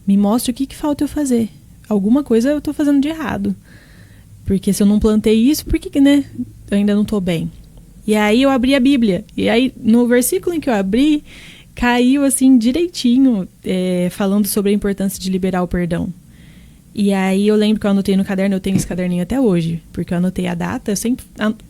Me mostra o que falta eu fazer. Alguma coisa eu estou fazendo de errado. Porque se eu não plantei isso, por que, né? Eu ainda não tô bem. E aí eu abri a Bíblia. E aí, no versículo em que eu abri, caiu assim direitinho, falando sobre a importância de liberar o perdão. E aí eu lembro que eu anotei no caderno, eu tenho esse caderninho até hoje, porque eu anotei a data, eu sempre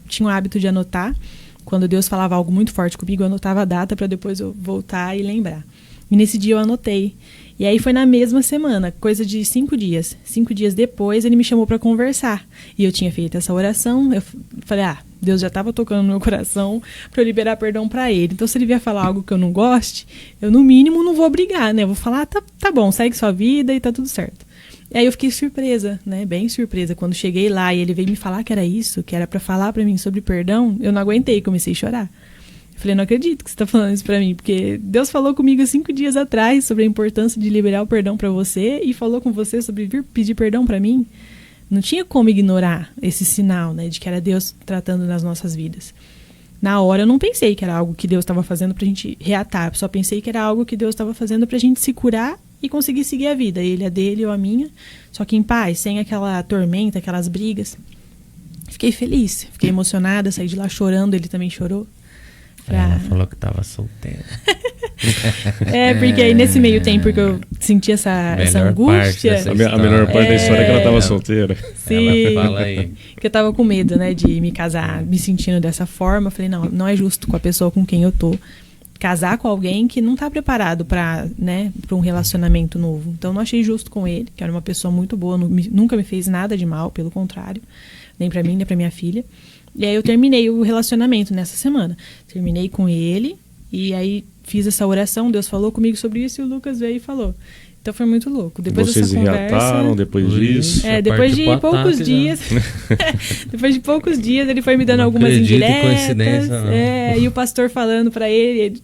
tinha o hábito de anotar. Quando Deus falava algo muito forte comigo, eu anotava a data para depois eu voltar e lembrar. E nesse dia eu anotei. E aí foi na mesma semana, coisa de 5 dias. 5 dias depois ele me chamou para conversar. E eu tinha feito essa oração, eu falei, Deus já estava tocando no meu coração para eu liberar perdão para ele. Então se ele vier falar algo que eu não goste, eu no mínimo não vou brigar, né? Eu vou falar, tá bom, segue sua vida e tá tudo certo. E aí eu fiquei surpresa, né? Bem surpresa. Quando cheguei lá e ele veio me falar que era isso, que era para falar para mim sobre perdão, eu não aguentei, comecei a chorar. Falei, não acredito que você está falando isso pra mim, porque Deus falou comigo 5 dias atrás sobre a importância de liberar o perdão pra você e falou com você sobre vir pedir perdão pra mim. Não tinha como ignorar esse sinal, né, de que era Deus tratando nas nossas vidas. Na hora eu não pensei que era algo que Deus estava fazendo pra gente reatar, só pensei que era algo que Deus estava fazendo pra gente se curar e conseguir seguir a vida, ele a dele, eu a minha, só que em paz, sem aquela tormenta, aquelas brigas. Fiquei feliz, fiquei emocionada, saí de lá chorando, ele também chorou. Ela falou que estava solteira. Porque aí nesse meio tempo que eu senti essa angústia. A melhor parte da história é que ela estava solteira. Sim, ela fala aí. Que eu tava com medo, né, de me casar me sentindo dessa forma. Eu falei, não é justo com a pessoa com quem eu tô casar com alguém que não tá preparado para um relacionamento novo. Então não achei justo com ele, que era uma pessoa muito boa, nunca me fez nada de mal, pelo contrário, nem para mim, nem para minha filha. E aí eu terminei o relacionamento nessa semana. Terminei com ele e aí fiz essa oração, Deus falou comigo sobre isso e o Lucas veio e falou. Então foi muito louco. Depois vocês dessa conversa, reataram depois disso? Depois de poucos dias. Depois de poucos dias ele foi me dando algumas indiretas. E o pastor falando pra ele,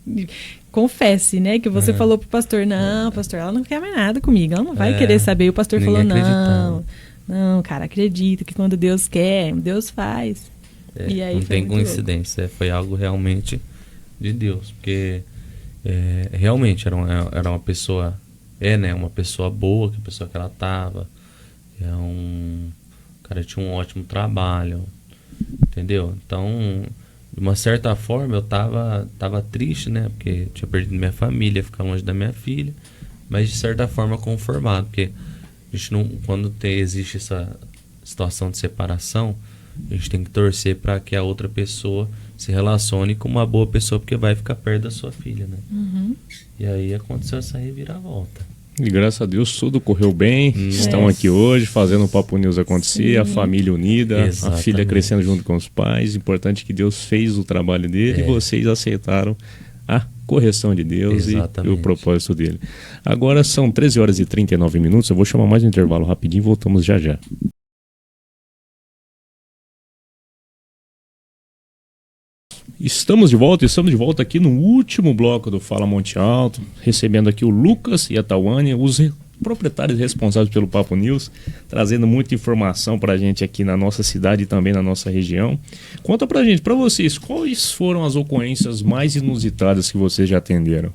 confesse, né, que você falou pro pastor, não, pastor, ela não quer mais nada comigo, ela não vai querer saber. E o pastor falou, não, cara, acredita que quando Deus quer, Deus faz. E aí não tem coincidência, foi algo realmente de Deus, porque realmente era uma pessoa, uma pessoa boa, que a pessoa que ela tava, o cara tinha um ótimo trabalho, entendeu? Então, de uma certa forma, eu tava triste, né, porque tinha perdido minha família, ficar longe da minha filha, mas de certa forma conformado, porque a gente não, quando existe essa situação de separação, a gente tem que torcer para que a outra pessoa se relacione com uma boa pessoa, porque vai ficar perto da sua filha, né? Uhum. E aí aconteceu essa reviravolta. E graças a Deus tudo correu bem. Estão aqui hoje fazendo o Papo News acontecer. Sim. A família unida, exatamente. A filha crescendo junto com os pais. Importante que Deus fez o trabalho dele e vocês aceitaram a correção de Deus. Exatamente. E o propósito dele. Agora são 13 horas e 39 minutos. Eu vou chamar mais um intervalo rapidinho e voltamos já já. Estamos de volta aqui no último bloco do Fala Monte Alto, recebendo aqui o Lucas e a Tawane, os proprietários responsáveis pelo Papo News, trazendo muita informação pra gente aqui na nossa cidade e também na nossa região. Conta pra gente, pra vocês, quais foram as ocorrências mais inusitadas que vocês já atenderam?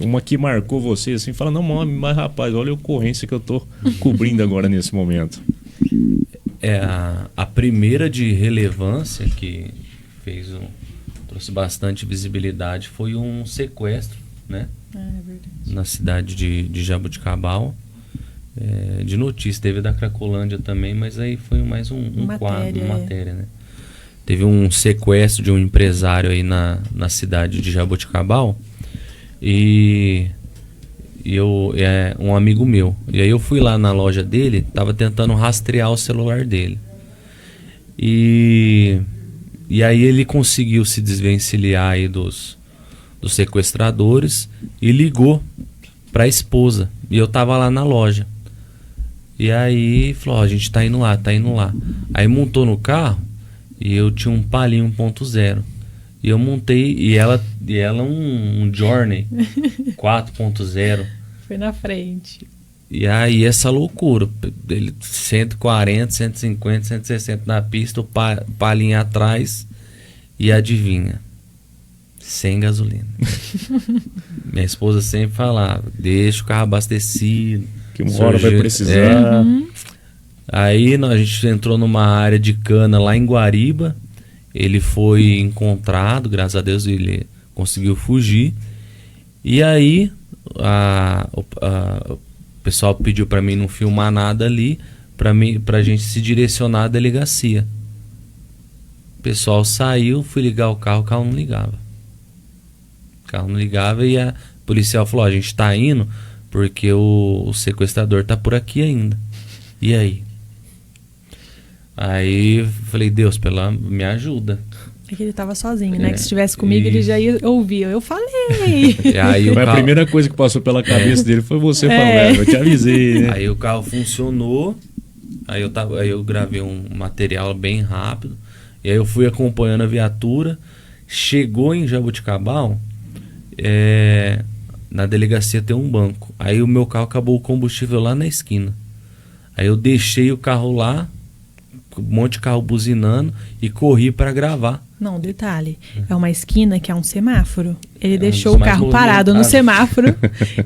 Uma que marcou vocês, assim, fala, não, mas rapaz, olha a ocorrência que eu tô cobrindo agora nesse momento. A primeira de relevância que trouxe bastante visibilidade foi um sequestro, né? Verdade. Na cidade de Jaboticabal. De notícia, teve da Cracolândia também, mas aí foi mais um quadro, uma matéria, né? Teve um sequestro de um empresário aí na cidade de Jaboticabal e um amigo meu. E aí eu fui lá na loja dele, tava tentando rastrear o celular dele. E aí ele conseguiu se desvencilhar aí dos sequestradores e ligou para a esposa. E eu tava lá na loja. E aí falou, a gente tá indo lá. Aí montou no carro e eu tinha um Palio 1.0. E eu montei, e ela um Journey 4.0. Foi na frente. E aí essa loucura, ele 140, 150, 160 na pista, o Palinho atrás e adivinha, sem gasolina. Minha esposa sempre falava, deixa o carro abastecido. Que uma hora vai precisar. Aí a gente entrou numa área de cana lá em Guariba. Ele foi encontrado, graças a Deus ele conseguiu fugir. E aí o pessoal pediu para mim não filmar nada ali, pra gente se direcionar à delegacia. O pessoal saiu, fui ligar o carro não ligava. O carro não ligava e a policial falou: a gente tá indo porque o sequestrador tá por aqui ainda. E aí? Aí falei: Deus, me ajuda. É que ele tava sozinho, né? Que se estivesse comigo ele já ia ouvir. Eu falei. Aí a primeira coisa que passou pela cabeça dele foi você falando: eu te avisei, né? Aí o carro funcionou. Aí eu gravei um material bem rápido. E aí eu fui acompanhando a viatura. Chegou em Jaboticabal, na delegacia tem um banco. Aí o meu carro acabou o combustível lá na esquina. Aí eu deixei o carro lá, um monte de carro buzinando, e corri para gravar. Não, detalhe, é uma esquina que é um semáforo. Ele deixou o carro parado no semáforo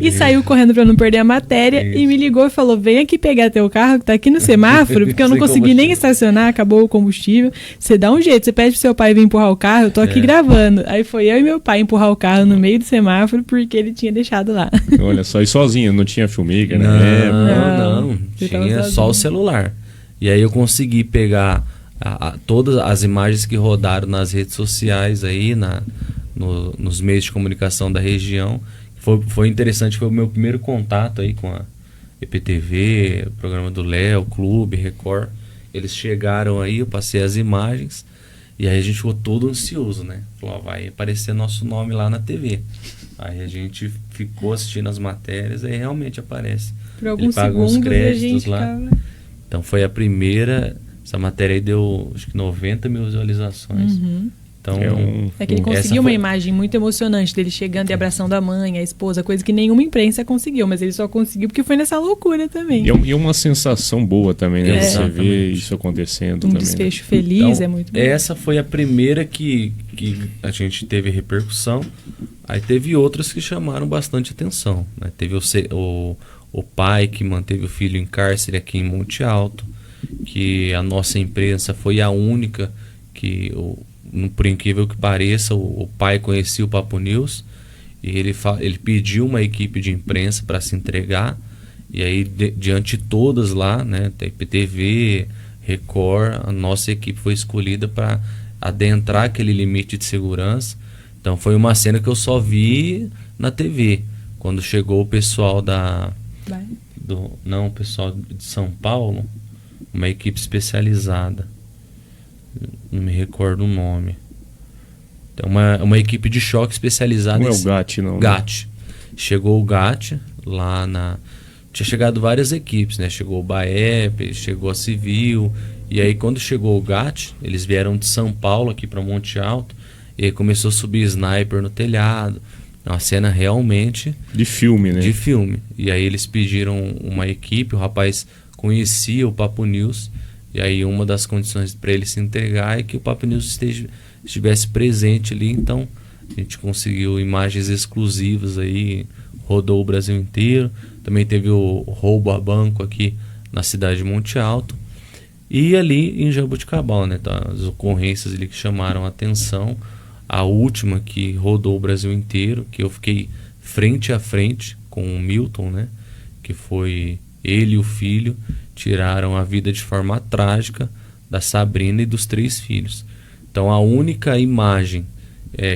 e saiu correndo para não perder a matéria. E me ligou e falou: vem aqui pegar teu carro que tá aqui no semáforo, porque eu não consegui nem estacionar, acabou o combustível. Você dá um jeito, você pede pro seu pai vir empurrar o carro, eu tô aqui gravando. Aí foi eu e meu pai empurrar o carro no meio do semáforo porque ele tinha deixado lá. Olha só, e sozinho, não tinha filmmaker, né? Não, tinha só o celular. E aí eu consegui pegar todas as imagens que rodaram nas redes sociais aí, nos meios de comunicação da região. Foi interessante, foi o meu primeiro contato aí com a EPTV, o programa do Léo, Clube, Record. Eles chegaram aí, eu passei as imagens e aí a gente ficou todo ansioso, né? Falou: vai aparecer nosso nome lá na TV. Aí a gente ficou assistindo as matérias, aí realmente aparece. Por alguns segundos créditos a gente lá. Ficava... Então foi a primeira. Essa matéria aí deu, acho que 90 mil visualizações. Uhum. Então, que ele conseguiu uma imagem muito emocionante dele chegando e abraçando a mãe, a esposa, coisa que nenhuma imprensa conseguiu, mas ele só conseguiu porque foi nessa loucura também. E uma sensação boa também, né? Você vê isso acontecendo também. Desfecho feliz, então, é muito bom. Essa foi a primeira que a gente teve repercussão. Aí teve outras que chamaram bastante atenção, né? Teve o pai que manteve o filho em cárcere aqui em Monte Alto, que a nossa imprensa foi a única que, por incrível que pareça, o pai conhecia o Papo News e ele pediu uma equipe de imprensa para se entregar, e aí diante de todas lá, né, IPTV, Record, a nossa equipe foi escolhida para adentrar aquele limite de segurança. Então foi uma cena que eu só vi na TV, quando chegou o pessoal o pessoal de São Paulo, uma equipe especializada, não me recordo o nome. Então, uma equipe de choque especializada. Não é o GAT, não. GAT. Chegou o GAT lá tinha chegado várias equipes, né? Chegou o BAEP, chegou a Civil. E aí quando chegou o GAT, eles vieram de São Paulo aqui para Monte Alto. E aí começou a subir sniper no telhado. Uma cena realmente... de filme, né? De filme. E aí eles pediram uma equipe, o rapaz conhecia o Papo News, e aí uma das condições para ele se entregar é que o Papo News estivesse presente ali. Então a gente conseguiu imagens exclusivas aí, rodou o Brasil inteiro. Também teve o roubo a banco aqui na cidade de Monte Alto e ali em Jaboticabal, né? Tá, as ocorrências ali que chamaram a atenção. A última que rodou o Brasil inteiro, que eu fiquei frente a frente com o Milton, né? Que foi ele e o filho tiraram a vida de forma trágica da Sabrina e dos 3 filhos. Então a única imagem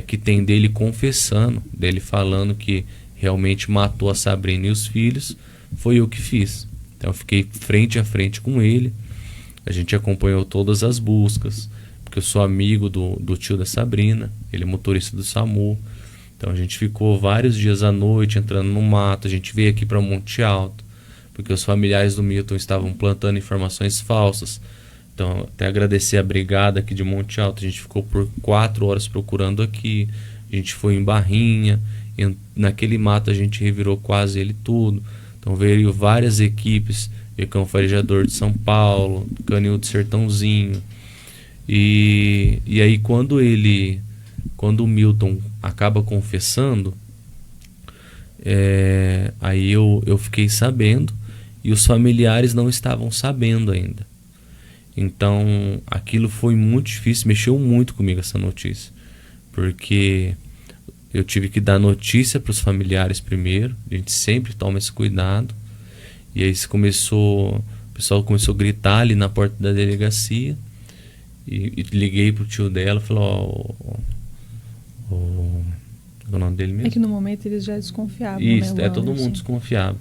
que tem dele confessando, dele falando que realmente matou a Sabrina e os filhos, foi eu que fiz. Então eu fiquei frente a frente com ele. A gente acompanhou todas as buscas, porque eu sou amigo do tio da Sabrina, ele é motorista do SAMU. Então a gente ficou vários dias à noite entrando no mato. A gente veio aqui para Monte Alto porque os familiares do Milton estavam plantando informações falsas. Então até agradecer a brigada aqui de Monte Alto. A gente ficou por 4 horas procurando aqui. A gente foi em Barrinha, naquele mato a gente revirou quase ele tudo. Então veio várias equipes, veio Cão Farejador de São Paulo, Canil do Sertãozinho. E aí quando o Milton acaba confessando, aí eu fiquei sabendo, e os familiares não estavam sabendo ainda. Então, aquilo foi muito difícil, mexeu muito comigo essa notícia, porque eu tive que dar notícia para os familiares primeiro, a gente sempre toma esse cuidado, e aí o pessoal começou a gritar ali na porta da delegacia, e liguei pro tio dela e falei, o nome dele mesmo? É que no momento eles já desconfiavam, isso, né? Todo mundo desconfiava.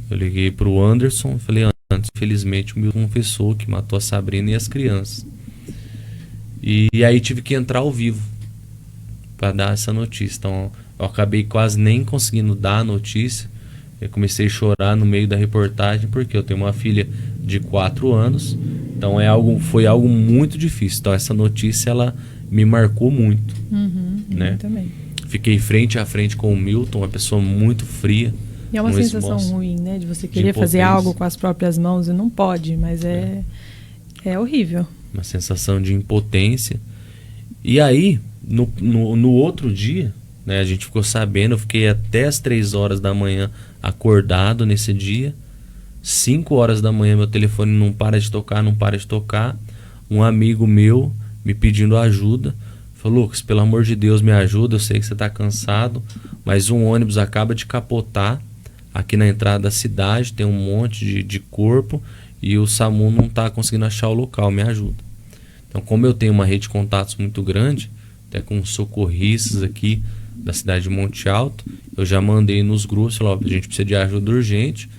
Eu liguei pro Anderson e falei, Anderson, infelizmente o Milton confessou que matou a Sabrina e as crianças. E aí tive que entrar ao vivo para dar essa notícia. Então eu acabei quase nem conseguindo dar a notícia. Eu comecei a chorar no meio da reportagem porque eu tenho uma filha de 4 anos. Então foi algo muito difícil. Então essa notícia ela me marcou muito, né? Também. Fiquei frente a frente com o Milton, uma pessoa muito fria. E é uma sensação ruim, né? De você querer fazer algo com as próprias mãos e não pode, mas é horrível. Uma sensação de impotência. E aí, no outro dia, né, a gente ficou sabendo, eu fiquei até as 3 horas da manhã acordado nesse dia. 5 horas da manhã meu telefone não para de tocar. Um amigo meu me pedindo ajuda. Falou, Lucas, pelo amor de Deus, me ajuda, eu sei que você está cansado, mas um ônibus acaba de capotar aqui na entrada da cidade, tem um monte de corpo e o SAMU não está conseguindo achar o local, me ajuda. Então, como eu tenho uma rede de contatos muito grande, até com socorristas aqui da cidade de Monte Alto, eu já mandei nos grupos, falei, a gente precisa de ajuda urgente,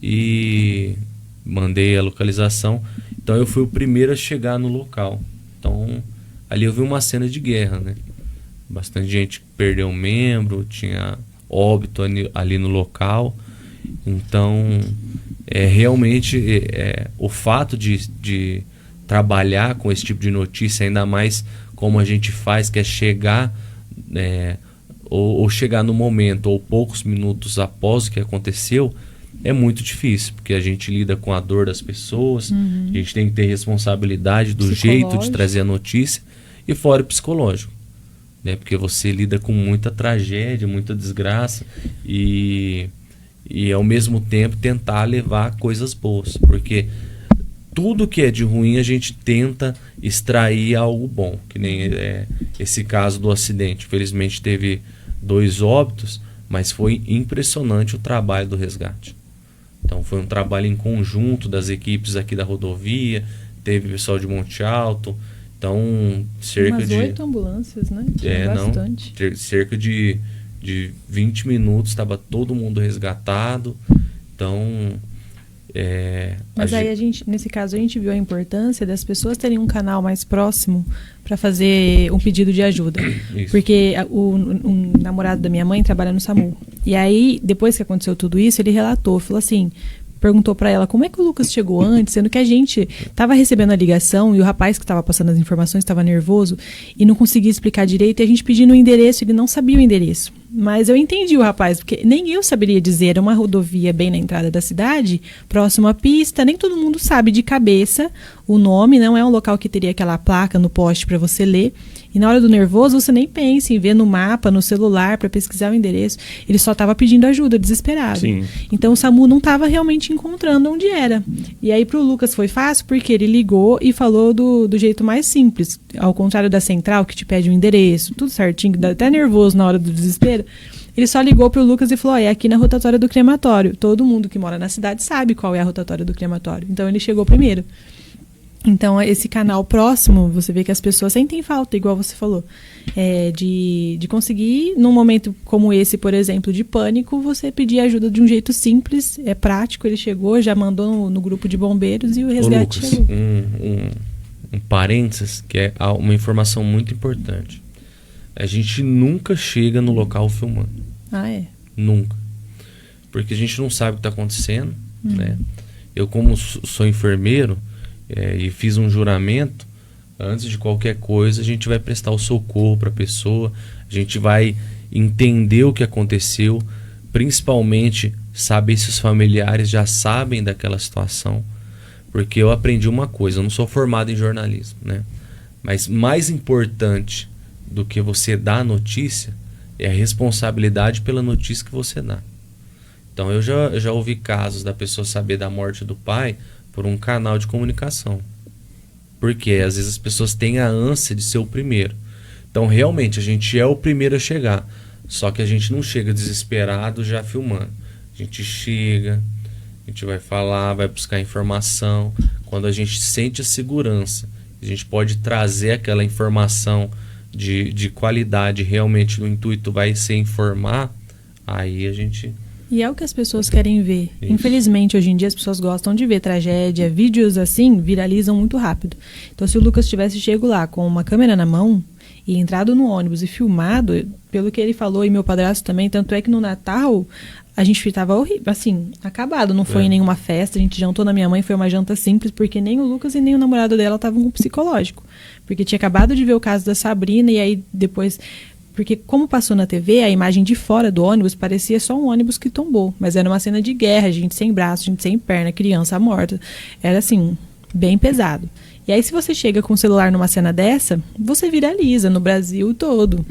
e mandei a localização. Então eu fui o primeiro a chegar no local. Então ali eu vi uma cena de guerra, né? Bastante gente perdeu um membro, tinha óbito ali no local. Então realmente o fato de trabalhar com esse tipo de notícia, ainda mais como a gente faz, que é chegar ou chegar no momento ou poucos minutos após o que aconteceu, é muito difícil, porque a gente lida com a dor das pessoas, a gente tem que ter responsabilidade do jeito de trazer a notícia, e fora o psicológico, né? Porque você lida com muita tragédia, muita desgraça, e ao mesmo tempo tentar levar coisas boas, porque tudo que é de ruim a gente tenta extrair algo bom, que nem esse caso do acidente. Felizmente teve 2 óbitos, mas foi impressionante o trabalho do resgate. Então foi um trabalho em conjunto das equipes aqui da rodovia, teve pessoal de Monte Alto, então cerca de 8 ambulâncias, né? Bastante. Cerca de 20 minutos estava todo mundo resgatado. Então mas aí nesse caso a gente viu a importância das pessoas terem um canal mais próximo para fazer um pedido de ajuda. Isso. Porque o namorado da minha mãe trabalha no SAMU. E aí, depois que aconteceu tudo isso, ele falou assim, perguntou para ela como é que o Lucas chegou antes, sendo que a gente estava recebendo a ligação e o rapaz que estava passando as informações estava nervoso e não conseguia explicar direito, e a gente pedindo o endereço, ele não sabia o endereço. Mas eu entendi o rapaz, porque nem eu saberia dizer, era uma rodovia bem na entrada da cidade, próximo à pista, nem todo mundo sabe de cabeça o nome, não é um local que teria aquela placa no poste para você ler. E na hora do nervoso, você nem pensa em ver no mapa, no celular, para pesquisar o endereço. Ele só estava pedindo ajuda, desesperado. Sim. Então o SAMU não estava realmente encontrando onde era. E aí pro Lucas foi fácil, porque ele ligou e falou do jeito mais simples. Ao contrário da central, que te pede um endereço, tudo certinho, dá até nervoso na hora do desespero. Ele só ligou pro Lucas e falou, é aqui na rotatória do crematório. Todo mundo que mora na cidade sabe qual é a rotatória do crematório. Então ele chegou primeiro. Então, esse canal próximo, você vê que as pessoas sentem falta, igual você falou, de conseguir, num momento como esse, por exemplo, de pânico, você pedir ajuda de um jeito simples, prático. Ele chegou, já mandou no grupo de bombeiros e o resgate Lucas, chegou. Um parênteses, que é uma informação muito importante. A gente nunca chega no local filmando. Ah, é? Nunca. Porque a gente não sabe o que está acontecendo, né? Eu, como sou enfermeiro, e fiz um juramento, antes de qualquer coisa a gente vai prestar o socorro para a pessoa, a gente vai entender o que aconteceu, principalmente saber se os familiares já sabem daquela situação, porque eu aprendi uma coisa, eu não sou formado em jornalismo, né? Mas mais importante do que você dar a notícia é a responsabilidade pela notícia que você dá. Então eu já ouvi casos da pessoa saber da morte do pai por um canal de comunicação. Porque às vezes as pessoas têm a ânsia de ser o primeiro. Então realmente a gente é o primeiro a chegar. Só que a gente não chega desesperado já filmando. A gente chega, a gente vai falar, vai buscar informação. Quando a gente sente a segurança, a gente pode trazer aquela informação de qualidade, realmente o intuito vai ser informar, aí a gente... E é o que as pessoas querem ver. Isso. Infelizmente, hoje em dia as pessoas gostam de ver tragédia, vídeos assim viralizam muito rápido. Então, se o Lucas tivesse chego lá com uma câmera na mão e entrado no ônibus e filmado, pelo que ele falou, e meu padrasto também, tanto é que no Natal a gente estava horrível, assim, acabado, não foi em nenhuma festa, a gente jantou na minha mãe, foi uma janta simples, porque nem o Lucas e nem o namorado dela estavam com psicológico. Porque tinha acabado de ver o caso da Sabrina e aí depois... Porque como passou na TV, a imagem de fora do ônibus parecia só um ônibus que tombou. Mas era uma cena de guerra, gente sem braço, gente sem perna, criança morta. Era assim, bem pesado. E aí se você chega com o celular numa cena dessa, você viraliza no Brasil todo.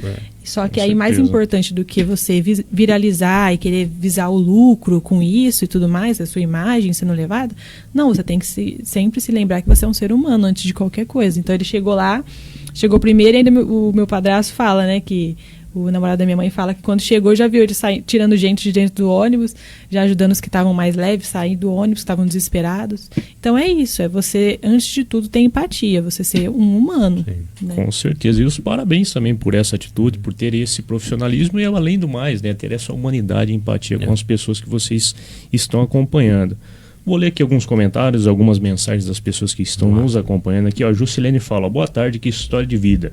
Só que aí mais importante do que você viralizar e querer visar o lucro com isso e tudo mais, a sua imagem sendo levada, não, você tem que sempre se lembrar que você é um ser humano antes de qualquer coisa. Então ele chegou lá, chegou primeiro e ainda o meu padrasto fala, né, que o namorado da minha mãe fala que quando chegou já viu ele tirando gente de dentro do ônibus, já ajudando os que estavam mais leves, sair do ônibus, que estavam desesperados. Então é isso, é você, antes de tudo, ter empatia, você ser um humano. Né? Com certeza. E os parabéns também por essa atitude, por ter esse profissionalismo e, além do mais, né, ter essa humanidade e empatia com as pessoas que vocês estão acompanhando. Vou ler aqui alguns comentários, algumas mensagens das pessoas que estão nos acompanhando aqui. Ó, a Juscelene fala, boa tarde, que história de vida.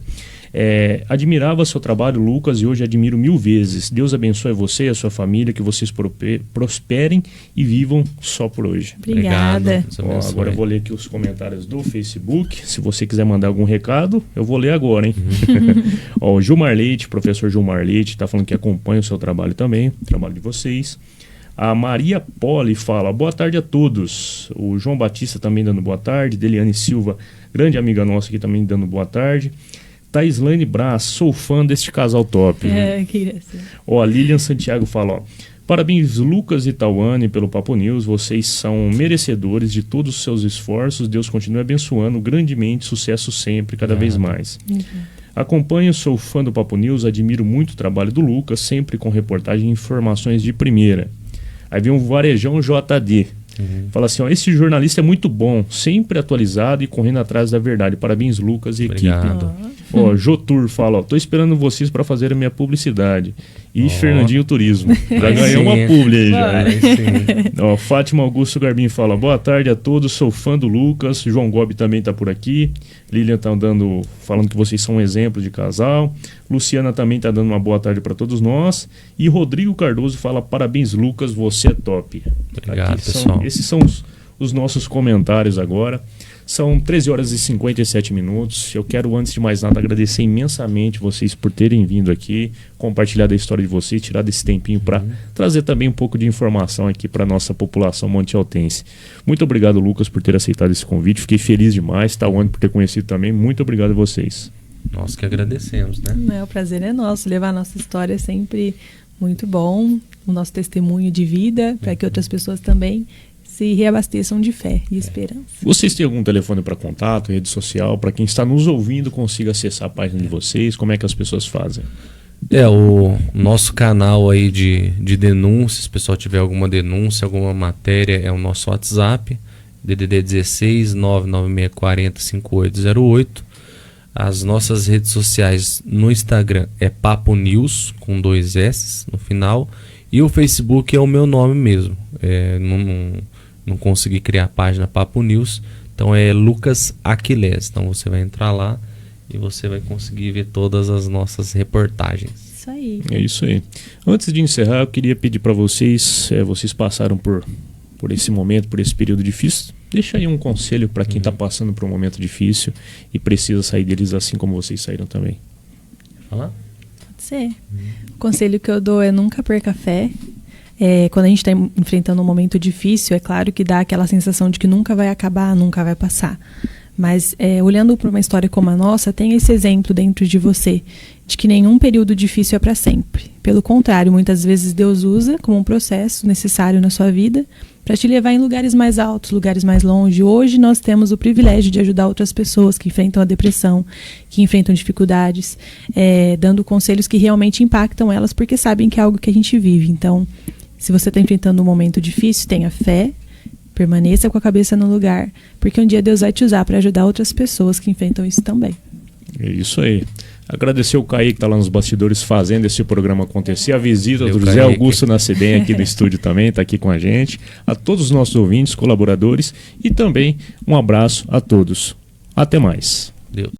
Admirava seu trabalho, Lucas, e hoje admiro 1000 vezes. Deus abençoe você e a sua família, que vocês prosperem e vivam só por hoje. Obrigada. Ó, agora eu vou ler aqui os comentários do Facebook. Se você quiser mandar algum recado, eu vou ler agora, hein? Ó, o Gilmar Leite, professor Gilmar Leite, está falando que acompanha o seu trabalho também, o trabalho de vocês. A Maria Poli fala, boa tarde a todos. O João Batista também dando boa tarde. Deliane Silva, grande amiga nossa aqui também dando boa tarde. Taislane Brás, sou fã deste casal top. Que graça. Ó, a Lilian Santiago fala, ó, parabéns Lucas e Tauane pelo Papo News, vocês são merecedores de todos os seus esforços, Deus continue abençoando grandemente, sucesso sempre, cada vez mais. Acompanho, sou fã do Papo News, admiro muito o trabalho do Lucas, sempre com reportagem e informações de primeira. Aí vem um Varejão JD. Fala assim, ó, esse jornalista é muito bom, sempre atualizado e correndo atrás da verdade. Parabéns, Lucas e Obrigado. equipe. Ó, Jotur fala, ó, tô esperando vocês para fazer a minha publicidade. E Fernandinho Turismo. Já ganhou uma publi aí já. Ó, Fátima Augusto Garbim fala, boa tarde a todos, sou fã do Lucas. João Gobi também tá por aqui. Lilian tá falando que vocês são um exemplo de casal. Luciana também tá dando uma boa tarde para todos nós. E Rodrigo Cardoso fala, parabéns, Lucas, você é top. Obrigado, pessoal. Esses são os nossos comentários agora. São 13 horas e 57 minutos. Eu quero, antes de mais nada, agradecer imensamente vocês por terem vindo aqui, compartilhar da história de vocês, tirar desse tempinho para trazer também um pouco de informação aqui para a nossa população montialtense. Muito obrigado, Lucas, por ter aceitado esse convite. Fiquei feliz demais. Tauane por ter conhecido também. Muito obrigado a vocês. Nós que agradecemos, né? O prazer é nosso. Levar a nossa história é sempre muito bom. O nosso testemunho de vida, para que outras pessoas também se reabasteçam de fé e esperança. Vocês têm algum telefone para contato, rede social, para quem está nos ouvindo consiga acessar a página de vocês? Como é que as pessoas fazem? O nosso canal aí de denúncia, se o pessoal tiver alguma denúncia, alguma matéria, é o nosso WhatsApp, DDD 16 99640 5808. As nossas redes sociais no Instagram é Papo News, com 2 S no final, e o Facebook é o meu nome mesmo. Não consegui criar a página Papo News, então é Lucas Aquiles. Então você vai entrar lá e você vai conseguir ver todas as nossas reportagens. Isso aí. É isso aí. Antes de encerrar, eu queria pedir para vocês, vocês passaram por esse momento, por esse período difícil, deixa aí um conselho para quem está passando por um momento difícil e precisa sair deles assim como vocês saíram também. Falar? Pode ser. O conselho que eu dou é nunca perca a fé. Quando a gente está enfrentando um momento difícil, é claro que dá aquela sensação de que nunca vai acabar, nunca vai passar. Mas olhando para uma história como a nossa, tem esse exemplo dentro de você, de que nenhum período difícil é para sempre. Pelo contrário, muitas vezes Deus usa como um processo necessário na sua vida para te levar em lugares mais altos, lugares mais longe. Hoje nós temos o privilégio de ajudar outras pessoas que enfrentam a depressão, que enfrentam dificuldades, dando conselhos que realmente impactam elas, porque sabem que é algo que a gente vive. Então, se você está enfrentando um momento difícil, tenha fé, permaneça com a cabeça no lugar, porque um dia Deus vai te usar para ajudar outras pessoas que enfrentam isso também. É isso aí. Agradecer o Kaique que está lá nos bastidores fazendo esse programa acontecer. A visita do José Augusto Nascimento aqui do estúdio também, está aqui com a gente. A todos os nossos ouvintes, colaboradores e também um abraço a todos. Até mais. Deus.